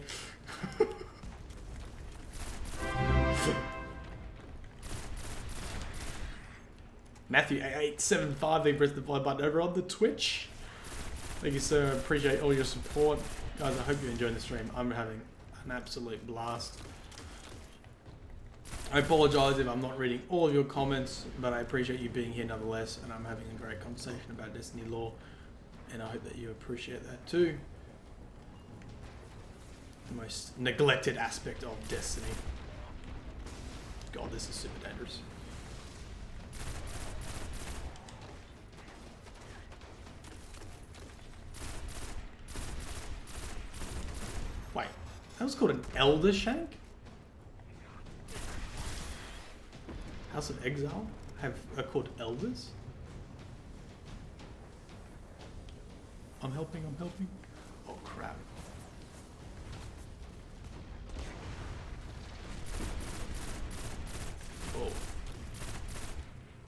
Matthew 8875, they pressed the follow button over on the Twitch. Thank you, sir. I appreciate all your support. Guys, I hope you're enjoying the stream. I'm having an absolute blast. I apologise if I'm not reading all of your comments, but I appreciate you being here nonetheless, and I'm having a great conversation about Destiny lore, and I hope that you appreciate that too. The most neglected aspect of Destiny. God, this is super dangerous. Wait, that was called an Elder Shank? House of Exile are called Elders? I'm helping, I'm helping. Oh crap. Oh.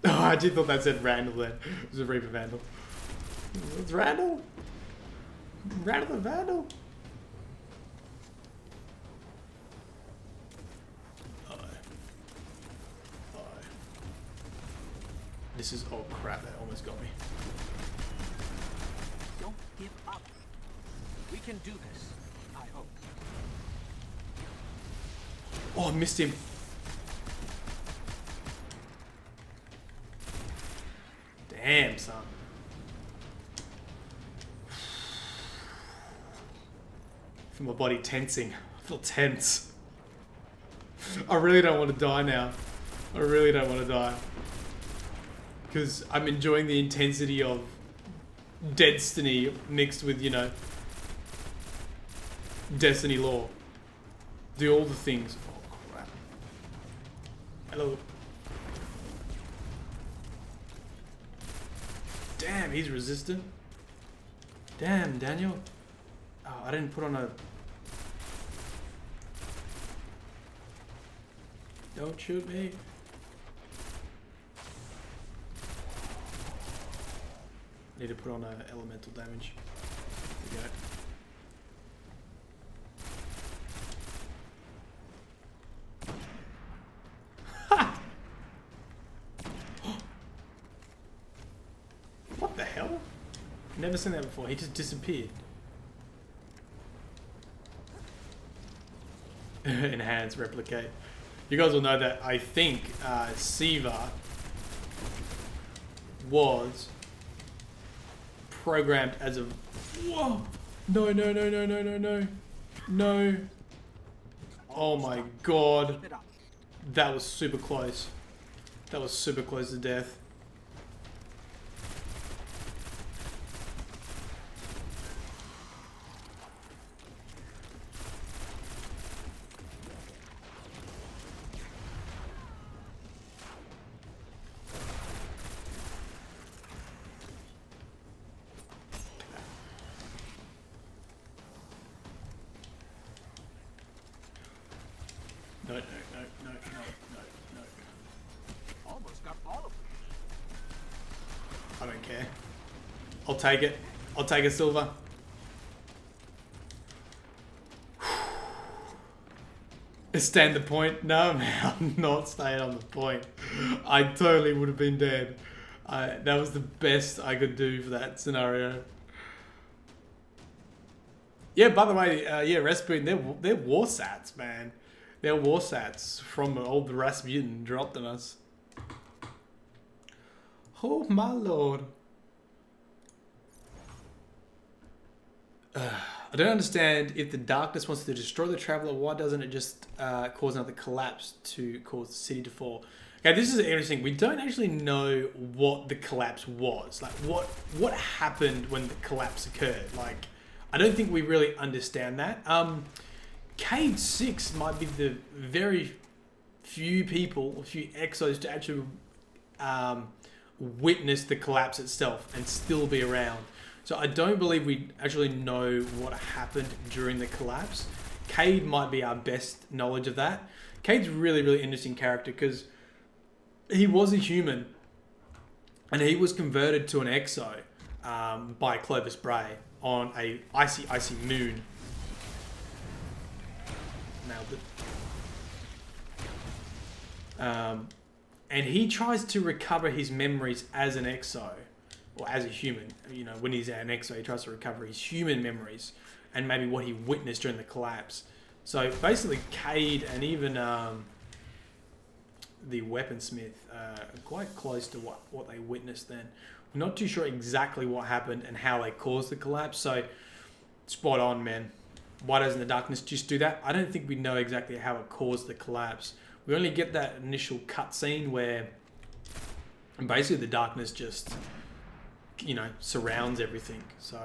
Oh, I did thought that said Randall then. It was a Reaper Vandal. It's Randall? Randall the Vandal? This is, oh crap, that almost got me. Don't give up. We can do this, I hope. Oh, I missed him. Damn, son. I feel my body tensing. I feel tense. I really don't want to die now. I really don't want to die. Because I'm enjoying the intensity of Destiny mixed with, you know, Destiny lore. Do all the things. Oh, crap. Hello. Damn, he's resistant. Damn, Daniel. Oh, I didn't put on a... Don't shoot me. Need to put on elemental damage. There we go. What the hell? Never seen that before. He just disappeared. Enhance, replicate. You guys will know that I think Siva was programmed as a... Whoa! No, no, no, no, no, no, no. No. Oh my god. That was super close. That was super close to death. I'll take it. I'll take a silver. Stand the point? No, man, I'm not staying on the point. I totally would have been dead. That was the best I could do for that scenario. Yeah, by the way, yeah, Rasputin, they're war sats, man. They're war sats from old Rasputin dropped on us. Oh, my lord. I don't understand, if the darkness wants to destroy the traveler, why doesn't it just cause another collapse to cause the city to fall? Okay, this is interesting. We don't actually know what the collapse was. Like, what happened when the collapse occurred? Like, I don't think we really understand that. Cade 6 might be the very few people, a few exos to actually witness the collapse itself and still be around. So I don't believe we actually know what happened during the collapse. Cade might be our best knowledge of that. Cade's really, really interesting character because he was a human and he was converted to an Exo by Clovis Bray on a icy moon. Nailed it. And he tries to recover his memories as an Exo, or as a human. You know, when he's an Exo, he tries to recover his human memories and maybe what he witnessed during the collapse. So basically, Cade and even the weaponsmith are quite close to what they witnessed then. We're not too sure exactly what happened and how they caused the collapse. So spot on, man. Why doesn't the darkness just do that? I don't think we know exactly how it caused the collapse. We only get that initial cutscene where basically the darkness just, you know, surrounds everything. So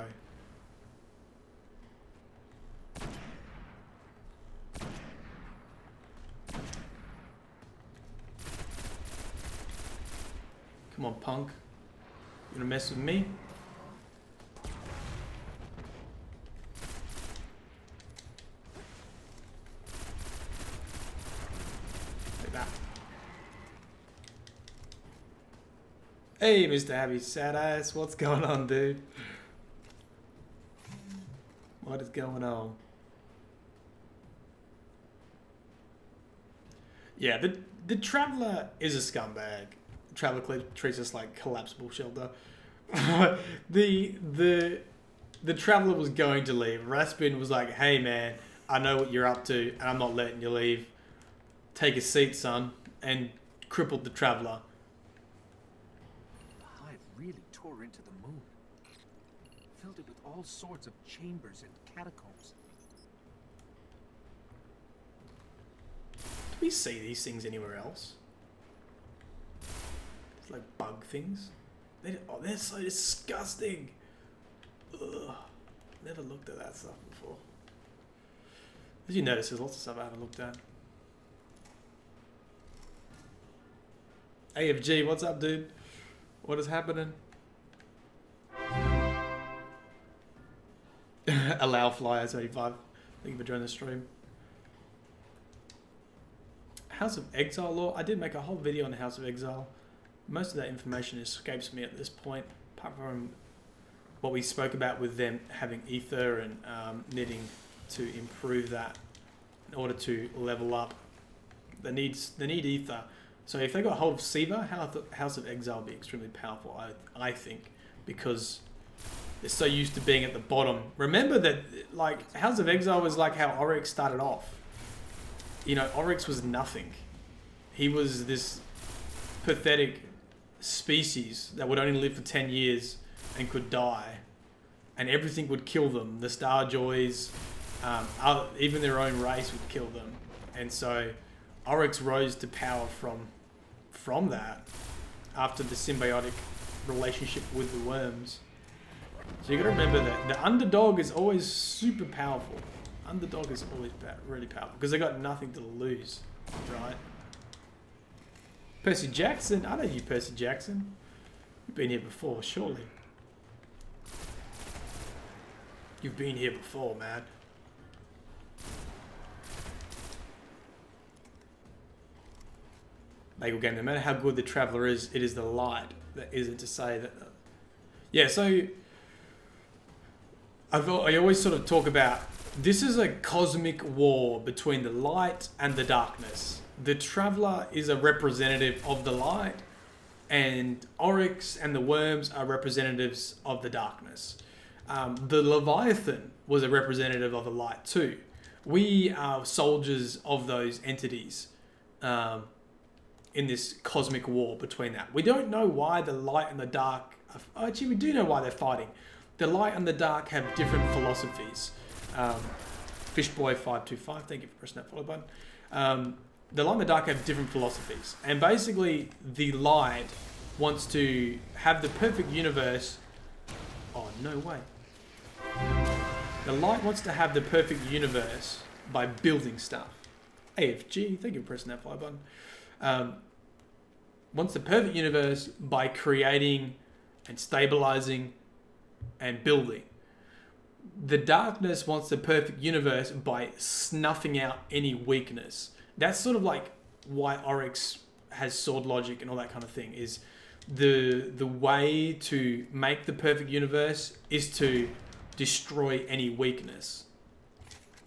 come on, punk. You gonna mess with me? Hey, Mr. Happy Sad Ass, what's going on, dude? What is going on? Yeah, the Traveler is a scumbag. The Traveler treats us like collapsible shelter. the Traveler was going to leave. Rasputin was like, hey man, I know what you're up to and I'm not letting you leave. Take a seat, son. And crippled the Traveler. Really tore into the moon. Filled it with all sorts of chambers and catacombs. Do we see these things anywhere else? It's like bug things. They're so disgusting. Ugh. Never looked at that stuff before. As you notice, there's lots of stuff I haven't looked at. AFG, what's up, dude? What is happening? Allow Flyer 35. Thank you for joining the stream. House of Exile lore. I did make a whole video on the House of Exile. Most of that information escapes me at this point, apart from what we spoke about with them having ether and needing to improve that in order to level up. They need ether. So if they got hold of Siva, House of Exile would be extremely powerful, I think, because they're so used to being at the bottom. Remember that, like, House of Exile was like how Oryx started off. You know, Oryx was nothing. He was this pathetic species that would only live for 10 years and could die. And everything would kill them. The Starjoys, even their own race would kill them. And so Oryx rose to power from that after the symbiotic relationship with the worms. So you gotta remember that the underdog is always super powerful. Underdog is always really powerful because they got nothing to lose, right? Percy Jackson, I know you, Percy Jackson. You've been here before, surely. You've been here before, man. Lego game, no matter how good the Traveler is, it is the light that isn't to say that. Yeah, so I always sort of talk about this is a cosmic war between the light and the darkness. The Traveler is a representative of the light, and Oryx and the worms are representatives of the darkness. The Leviathan was a representative of the light too. We are soldiers of those entities. In this cosmic war between that. We don't know why the light and the dark... Actually, we do know why they're fighting. The light and the dark have different philosophies. Fishboy525, thank you for pressing that follow button. The light and the dark have different philosophies. And basically, the light wants to have the perfect universe... Oh, no way. The light wants to have the perfect universe by building stuff. AFG, thank you for pressing that follow button. Wants the perfect universe by creating and stabilizing and building. the darkness wants the perfect universe by snuffing out any weakness. That's sort of like why Oryx has sword logic and all that kind of thing. Is the way to make the perfect universe is to destroy any weakness.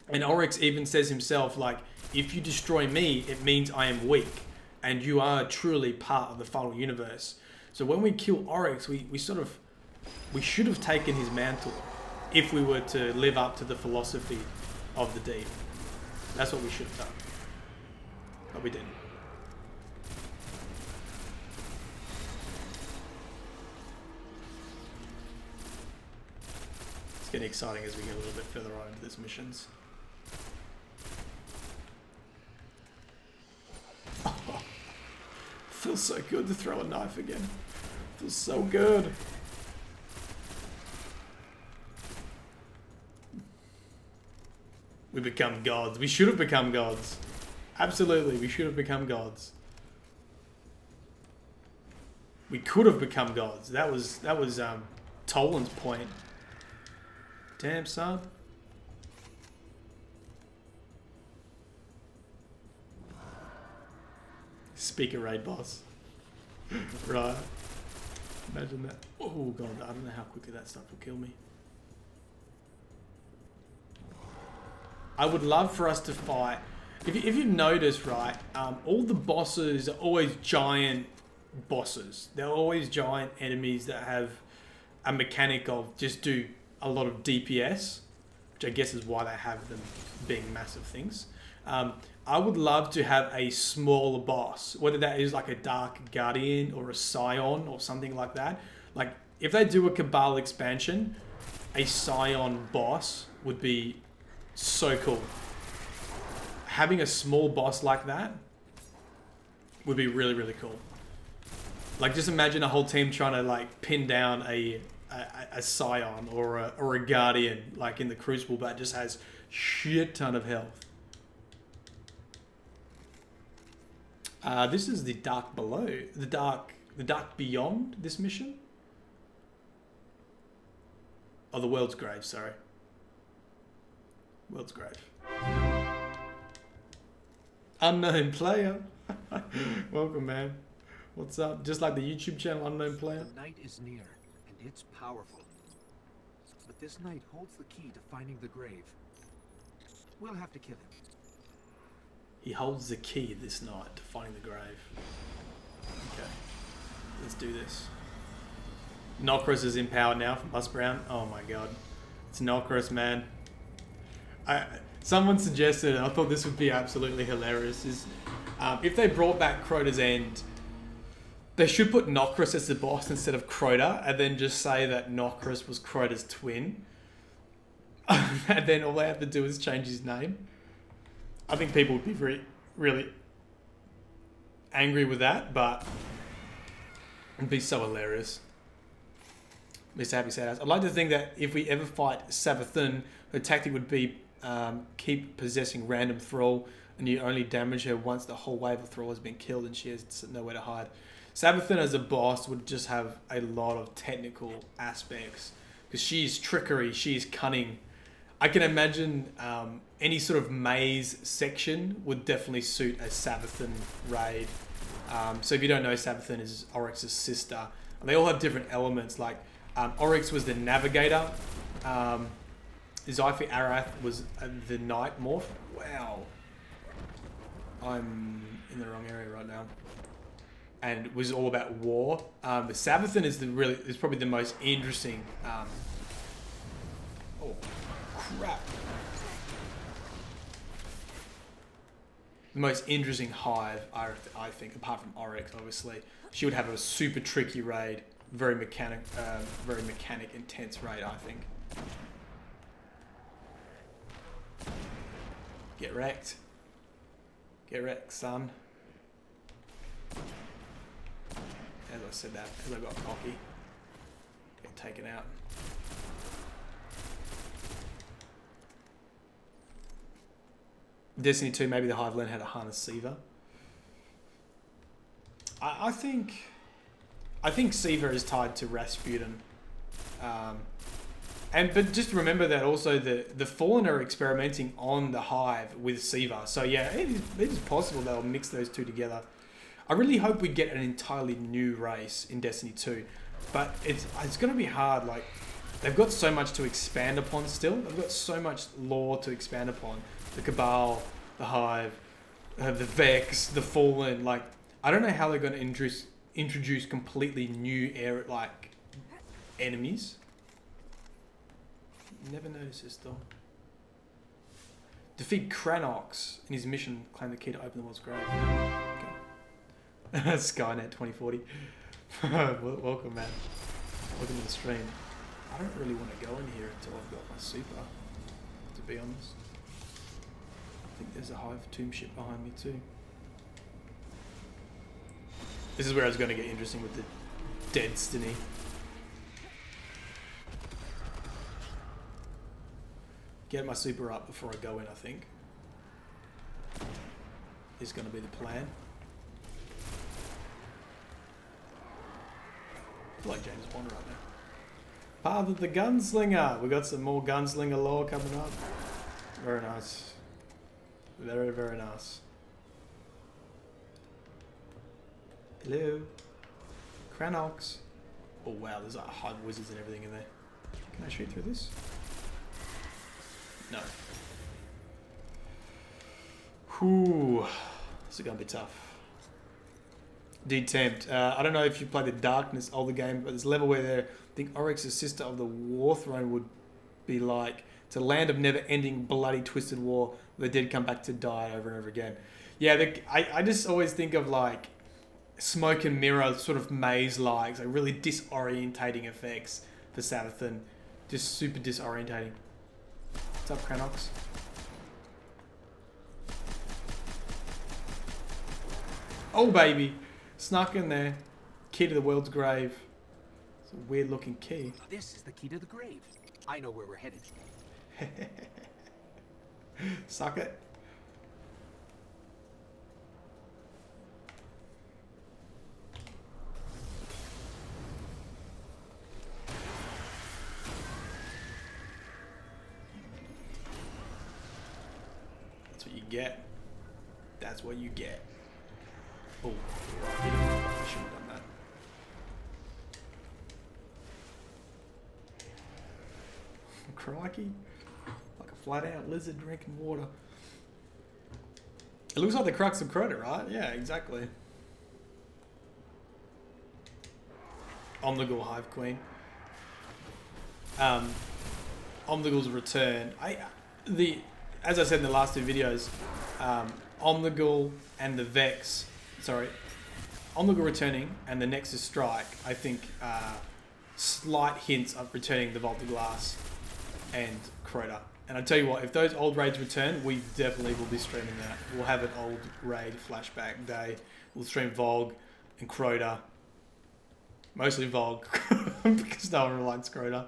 And Oryx even says himself, like, if you destroy me, it means I am weak, and you are truly part of the final universe. So when we kill Oryx, we should have taken his mantle if we were to live up to the philosophy of the deep. That's what we should have done. But we didn't. It's getting exciting as we get a little bit further on into these missions. Oh, feels so good to throw a knife again. Feels so good. We become gods. We should have become gods. Absolutely, we should have become gods. We could have become gods. That was Toland's point. Damn, son. Speaker raid boss. Right. Imagine that. Oh god, I don't know how quickly that stuff will kill me. I would love for us to fight. If you've noticed, right, all the bosses are always giant bosses. They're always giant enemies that have a mechanic of just do a lot of DPS, which I guess is why they have them being massive things. I would love to have a smaller boss, whether that is like a Dark Guardian or a Scion or something like that. Like, if they do a Cabal expansion, a Scion boss would be so cool. Having a small boss like that would be really, really cool. Like, just imagine a whole team trying to like pin down a Scion or a Guardian, like in the Crucible, but just has shit ton of health. This is the Dark Below, the Dark Beyond this mission. Oh, the World's Grave, sorry. World's Grave. Unknown player. Welcome, man. What's up? Just like the YouTube channel, Unknown Player. The night is near, and it's powerful. But this night holds the key to finding the grave. We'll have to kill him. He holds the key this night to finding the grave. Okay. Let's do this. Nokris is in power now from Bus Brown. Oh my god. It's Nokris, man. Someone suggested, and I thought this would be absolutely hilarious, is if they brought back Crota's End, they should put Nokris as the boss instead of Crota, and then just say that Nokris was Crota's twin. And then all they have to do is change his name. I think people would be really angry with that, but it'd be so hilarious. Mr. Happy Sad. I'd like to think that if we ever fight Savathun, her tactic would be keep possessing random thrall, and you only damage her once the whole wave of thrall has been killed and she has nowhere to hide. Savathun as a boss would just have a lot of technical aspects, because she's trickery, she's cunning. I can imagine any sort of maze section would definitely suit a Savathun raid. So if you don't know, Savathun is Oryx's sister. And they all have different elements. Like Oryx was the navigator. Zyphi Arath was the night morph. Wow. I'm in the wrong area right now. And it was all about war. The Savathun is probably the most interesting. Oh, crap. The most interesting hive, I think, apart from Oryx, obviously. She would have a super tricky raid, very mechanic intense raid, I think. Get wrecked. Get wrecked, son. As I said that, as I got cocky. Get taken out. Destiny 2, maybe the Hive learned how to harness Siva. I think Siva is tied to Rasputin. But just remember that also the Fallen are experimenting on the Hive with Siva. So yeah, it is possible they'll mix those two together. I really hope we get an entirely new race in Destiny 2. But it's going to be hard. Like, they've got so much to expand upon still. They've got so much lore to expand upon. The Cabal, the Hive, the Vex, the Fallen. Like, I don't know how they're going to introduce completely new enemies. Never noticed this though. Defeat Kranox in his mission. Claim the key to open the world's grave. Okay. Skynet 2040. Welcome, man. Welcome to the stream. I don't really want to go in here until I've got my super, to be honest. I think there's a Hive tomb ship behind me too. This is where it's going to get interesting with the Destiny. Get my super up before I go in, I think. Is going to be the plan. I feel like James Bond right now. Path of the Gunslinger. We got some more Gunslinger lore coming up. Very nice. Very, very nice. Hello. Kranox. Oh wow, there's like Hive wizards and everything in there. Can I shoot through this? No. Whew. This is going to be tough. Detempt. I don't know if you played the Darkness older game, but there's a level where I think Oryx's sister of the War Throne would be like. It's a land of never-ending, bloody, twisted war. Where the dead come back to die over and over again. Yeah, I just always think of like smoke and mirror sort of maze-like, so really disorientating effects for Savathun. Just super disorientating. What's up, Kranox? Oh, baby. Snuck in there. Key to the world's grave. It's a weird looking key. This is the key to the grave. I know where we're headed. Suck it. That's what you get. That's what you get. Oh, I shouldn't have done that. Crikey. Like a flat out lizard drinking water. It looks like the crux of Crota, right? Yeah, exactly. Omnigul Hive Queen. Omnigul's return. As I said in the last two videos, Omnigul and the Vex, Omnigul returning and the Nexus Strike, I think slight hints of returning the Vault of Glass and Crota. And I tell you what, if those old raids return, we definitely will be streaming that. We'll have an old raid flashback day. We'll stream Vogue and Crota. Mostly Vogue, because no one really likes Crota.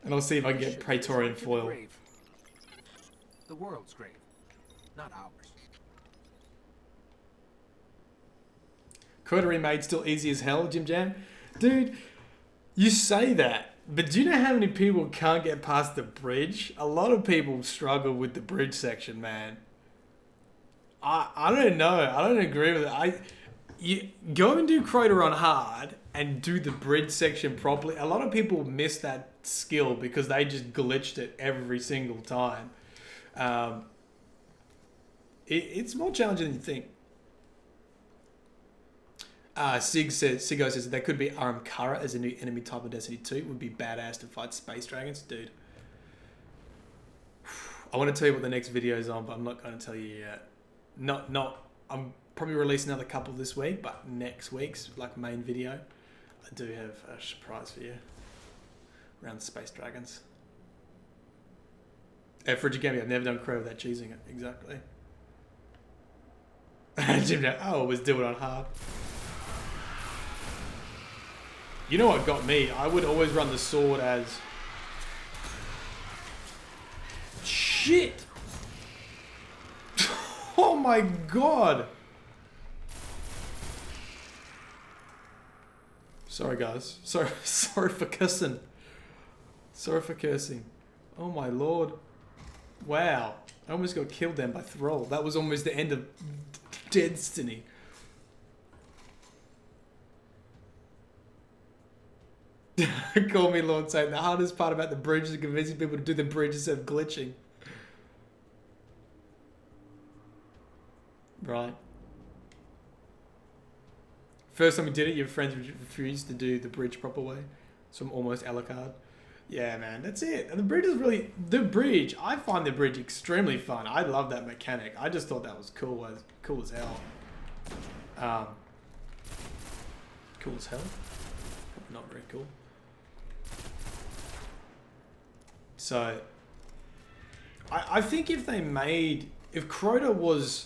And I'll see if I can get Praetorian foil. The world's grave, not ours. Crota remade still easy as hell, Jim Jam. Dude, you say that, but do you know how many people can't get past the bridge? A lot of people struggle with the bridge section, man. I don't know. I don't agree with it. You go and do Crota on hard and do the bridge section properly. A lot of people miss that skill because they just glitched it every single time. It's more challenging than you think. Sigo says that there could be Aramkara as a new enemy type of Destiny 2. It would be badass to fight space dragons, dude. I want to tell you what the next video is on, but I'm not going to tell you yet. I'm probably releasing another couple this week, but next week's main video, I do have a surprise for you around space dragons. Frigid Gambit, I've never done Crow without cheesing it. Exactly. Jim, I always do it on hard. You know what got me? I would always run the sword as... Shit! Oh my god! Sorry guys. Sorry for cussing. Sorry for cursing. Oh my lord. Wow. I almost got killed then by Thrall. That was almost the end of Destiny. Call me Lord saying the hardest part about the bridge is convincing people to do the bridge instead of glitching. Right. First time you did it, your friends refused to do the bridge proper way. So I'm almost a la carte. Yeah, man, that's it. And the bridge is really... The bridge, I find the bridge extremely fun. I love that mechanic. I just thought that was cool as hell. Cool as hell? Not very cool. So, I think if they made... If Crota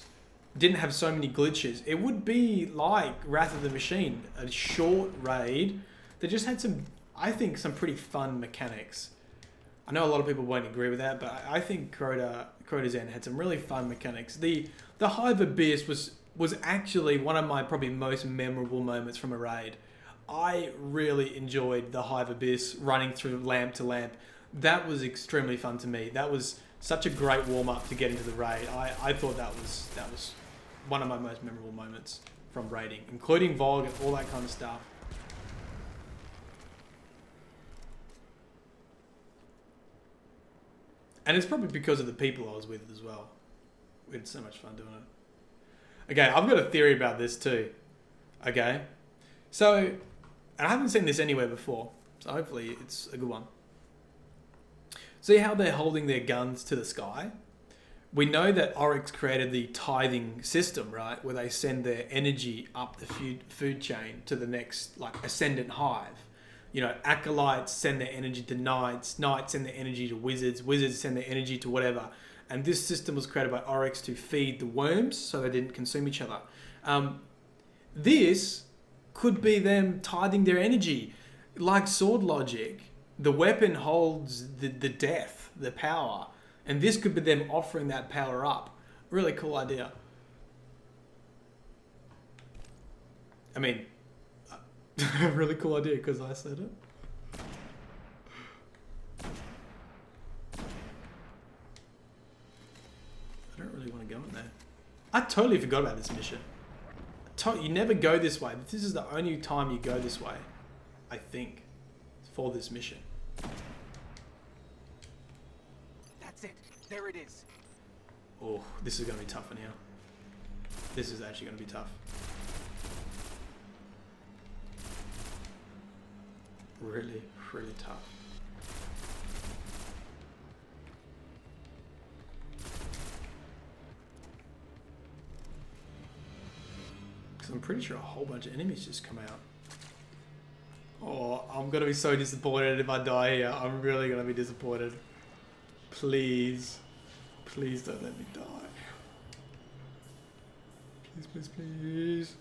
didn't have so many glitches, it would be like Wrath of the Machine. A short raid that just had some... I think some pretty fun mechanics. I know a lot of people won't agree with that, but I think Crota's End had some really fun mechanics. The Hive Abyss was actually one of my probably most memorable moments from a raid. I really enjoyed the Hive Abyss running through lamp to lamp. That was extremely fun to me. That was such a great warm up to get into the raid. I thought that was one of my most memorable moments from raiding, including Vogue and all that kind of stuff. And it's probably because of the people I was with as well. We had so much fun doing it. Okay, I've got a theory about this too. Okay. So, and I haven't seen this anywhere before, so hopefully it's a good one. See how they're holding their guns to the sky? We know that Oryx created the tithing system, right? Where they send their energy up the food chain to the next, like, ascendant hive. You know, acolytes send their energy to knights, knights send their energy to wizards, wizards send their energy to whatever. And this system was created by Oryx to feed the worms so they didn't consume each other. This could be them tithing their energy. Like sword logic, the weapon holds the death, the power. And this could be them offering that power up. Really cool idea. I mean... really cool idea because I said it. I don't really want to go in there. I totally forgot about this mission. You never go this way. This is the only time you go this way, I think, for this mission. That's it. There it is. Oh, this is going to be tough in here. This is actually going to be tough. Really, really tough. Because I'm pretty sure a whole bunch of enemies just come out. Oh, I'm going to be so disappointed if I die here. I'm really going to be disappointed. Please. Please don't let me die. Please, please, please.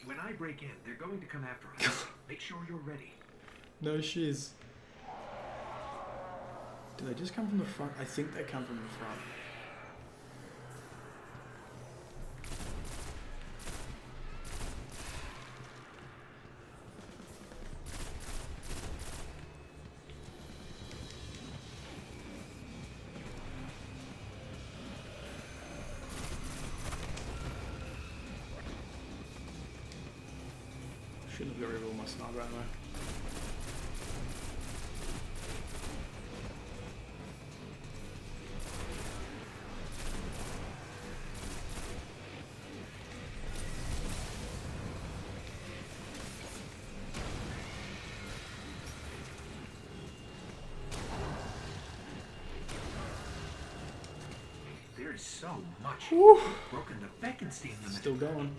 When I break in, they're going to come after us. Make sure you're ready. No shiz. Do they just come from the front? I think they come from the front. Shouldn't have got rid of all my sniper ammo. There's so much. Woo. Broken the Beckenstein limit. Still going.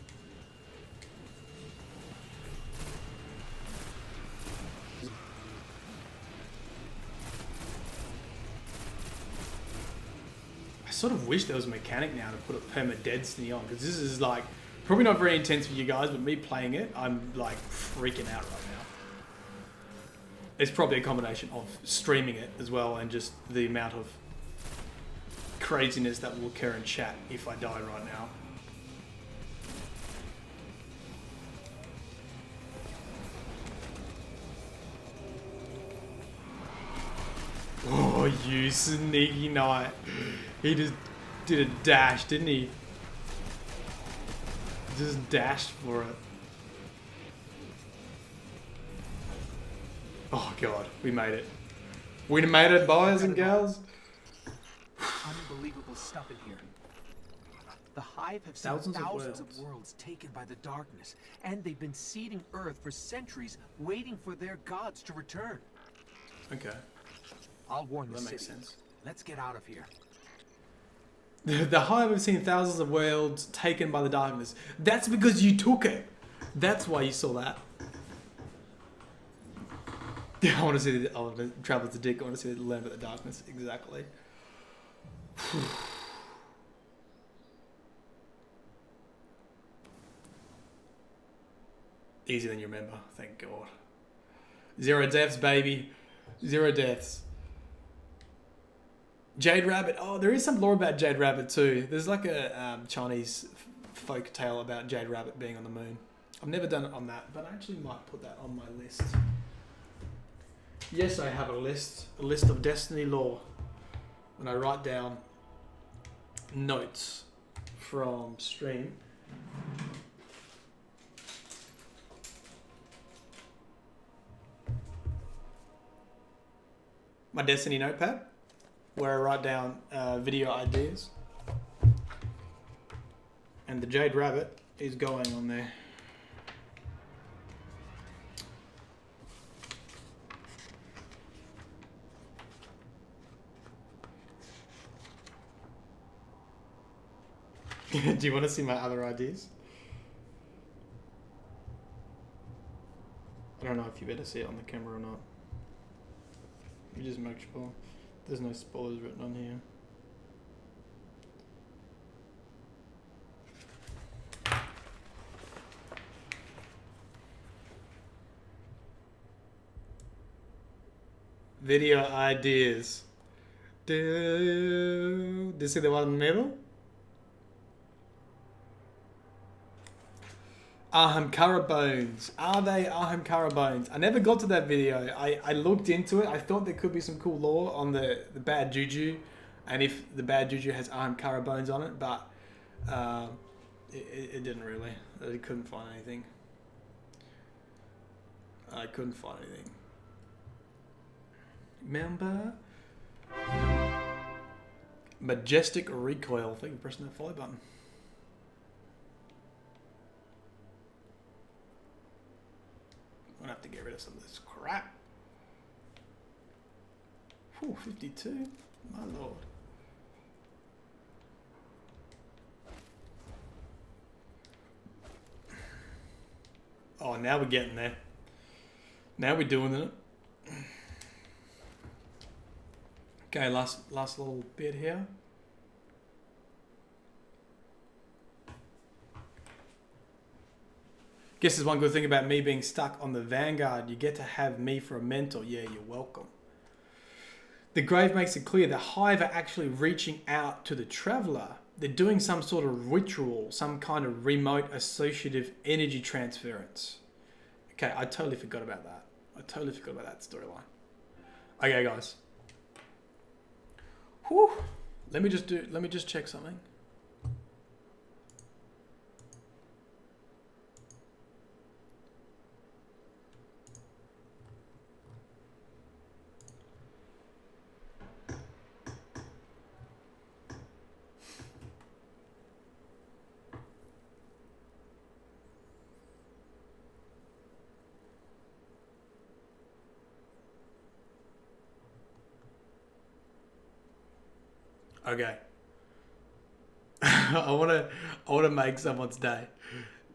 I sort of wish there was a mechanic now to put a perma destiny on, because this is like probably not very intense for you guys, but me playing it, I'm like freaking out right now. It's probably a combination of streaming it as well and just the amount of craziness that will occur in chat if I die right now. you sneaky knight. He just did a dash, didn't he? Just dashed for it. Oh god, we made it. We made it, boys and girls. Unbelievable stuff in here. The Hive have seen Thousands of of worlds taken by the darkness, and they've been seeding Earth for centuries, waiting for their gods to return. Okay, I'll warn the that city. makes sense. Let's get out of here. The Hive have seen thousands of worlds taken by the darkness. That's because you took it. That's why you saw that. I want to see the... I want to travel to Dick. I want to see the land of the darkness. Exactly. Easier than you remember. Thank God. 0 deaths, baby. 0 deaths. Jade Rabbit. Oh, there is some lore about Jade Rabbit too. There's like a Chinese folk tale about Jade Rabbit being on the moon. I've never done it on that, but I actually might put that on my list. Yes, I have a list of Destiny lore. When I write down notes from stream. My Destiny notepad, where I write down video ideas. And the Jade Rabbit is going on there. Do you want to see my other ideas? I don't know if you better see it on the camera or not. You just make sure there's no spoilers written on here. Video ideas. Do you see the one in the middle? Ahamkara bones. Are they Ahamkara bones? I never got to that video. I looked into it. I thought there could be some cool lore on the bad juju, and if the bad juju has Ahamkara bones on it, but it didn't really. I couldn't find anything. I couldn't find anything. Remember? Majestic recoil. Thank you for pressing that follow button. I'm gonna have to get rid of some of this crap. Whew, 52. My lord. Oh, now we're getting there. Now we're doing it. Okay, last little bit here. Guess there's one good thing about me being stuck on the Vanguard. You get to have me for a mentor. Yeah, you're welcome. The Grave makes it clear the Hive are actually reaching out to the Traveller. They're doing some sort of ritual, some kind of remote associative energy transference. Okay, I totally forgot about that. I totally forgot about that storyline. Okay, guys. Whew. Let me just check something. Okay. I wanna make someone's day.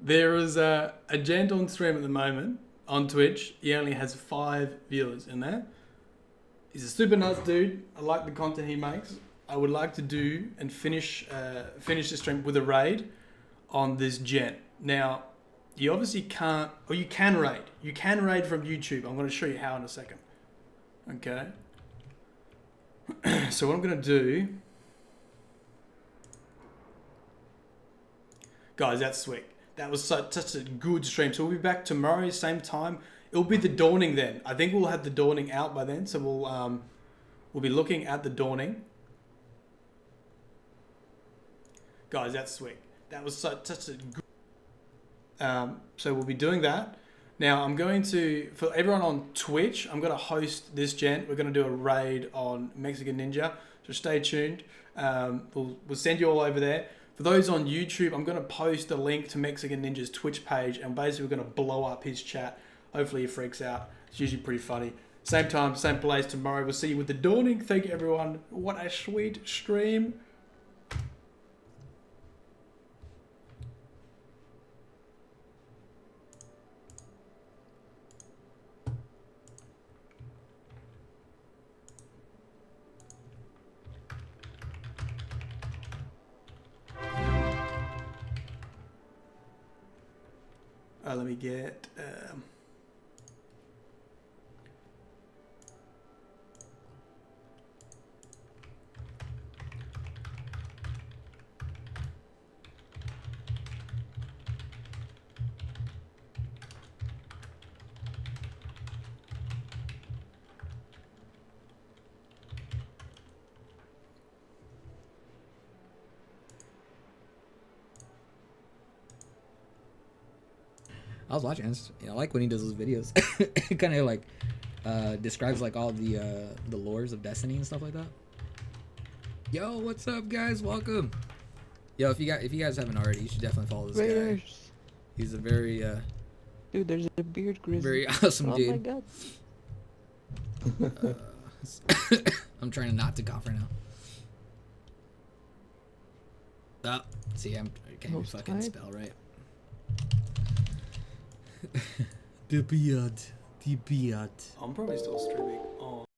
There is a gent on stream at the moment on Twitch. He only has 5 viewers in there. He's a super nice dude. I like the content he makes. I would like to do and finish the stream with a raid on this gent. Now, you obviously can't, or you can raid. You can raid from YouTube. I'm going to show you how in a second. Okay. So what I'm going to do. Guys, that's sweet. That was such a good stream. So we'll be back tomorrow, same time. It'll be the Dawning then. I think we'll have the Dawning out by then. So we'll we'll be looking at the Dawning. Guys, that's sweet. That was such a good... so we'll be doing that. Now, I'm going to, for everyone on Twitch, I'm going to host this gent. We're going to do a raid on Mexican Ninja, so stay tuned. We'll send you all over there. For those on YouTube, I'm going to post a link to Mexican Ninja's Twitch page, and basically we're going to blow up his chat. Hopefully he freaks out. It's usually pretty funny. Same time, same place tomorrow. We'll see you with the Dawning. Thank you, everyone. What a sweet stream. Let me get... I was watching this. I like when he does those videos. It kind of like describes like all the lores of Destiny and stuff like that. Yo, what's up, guys? Welcome. Yo, if you guys haven't already, you should definitely follow this guy. He's a very dude. There's a beard grizzly. Very awesome dude. Oh my god. I'm trying not to cough right now. See, I can't even fucking spell right. The beard. I'm probably still streaming. Oh.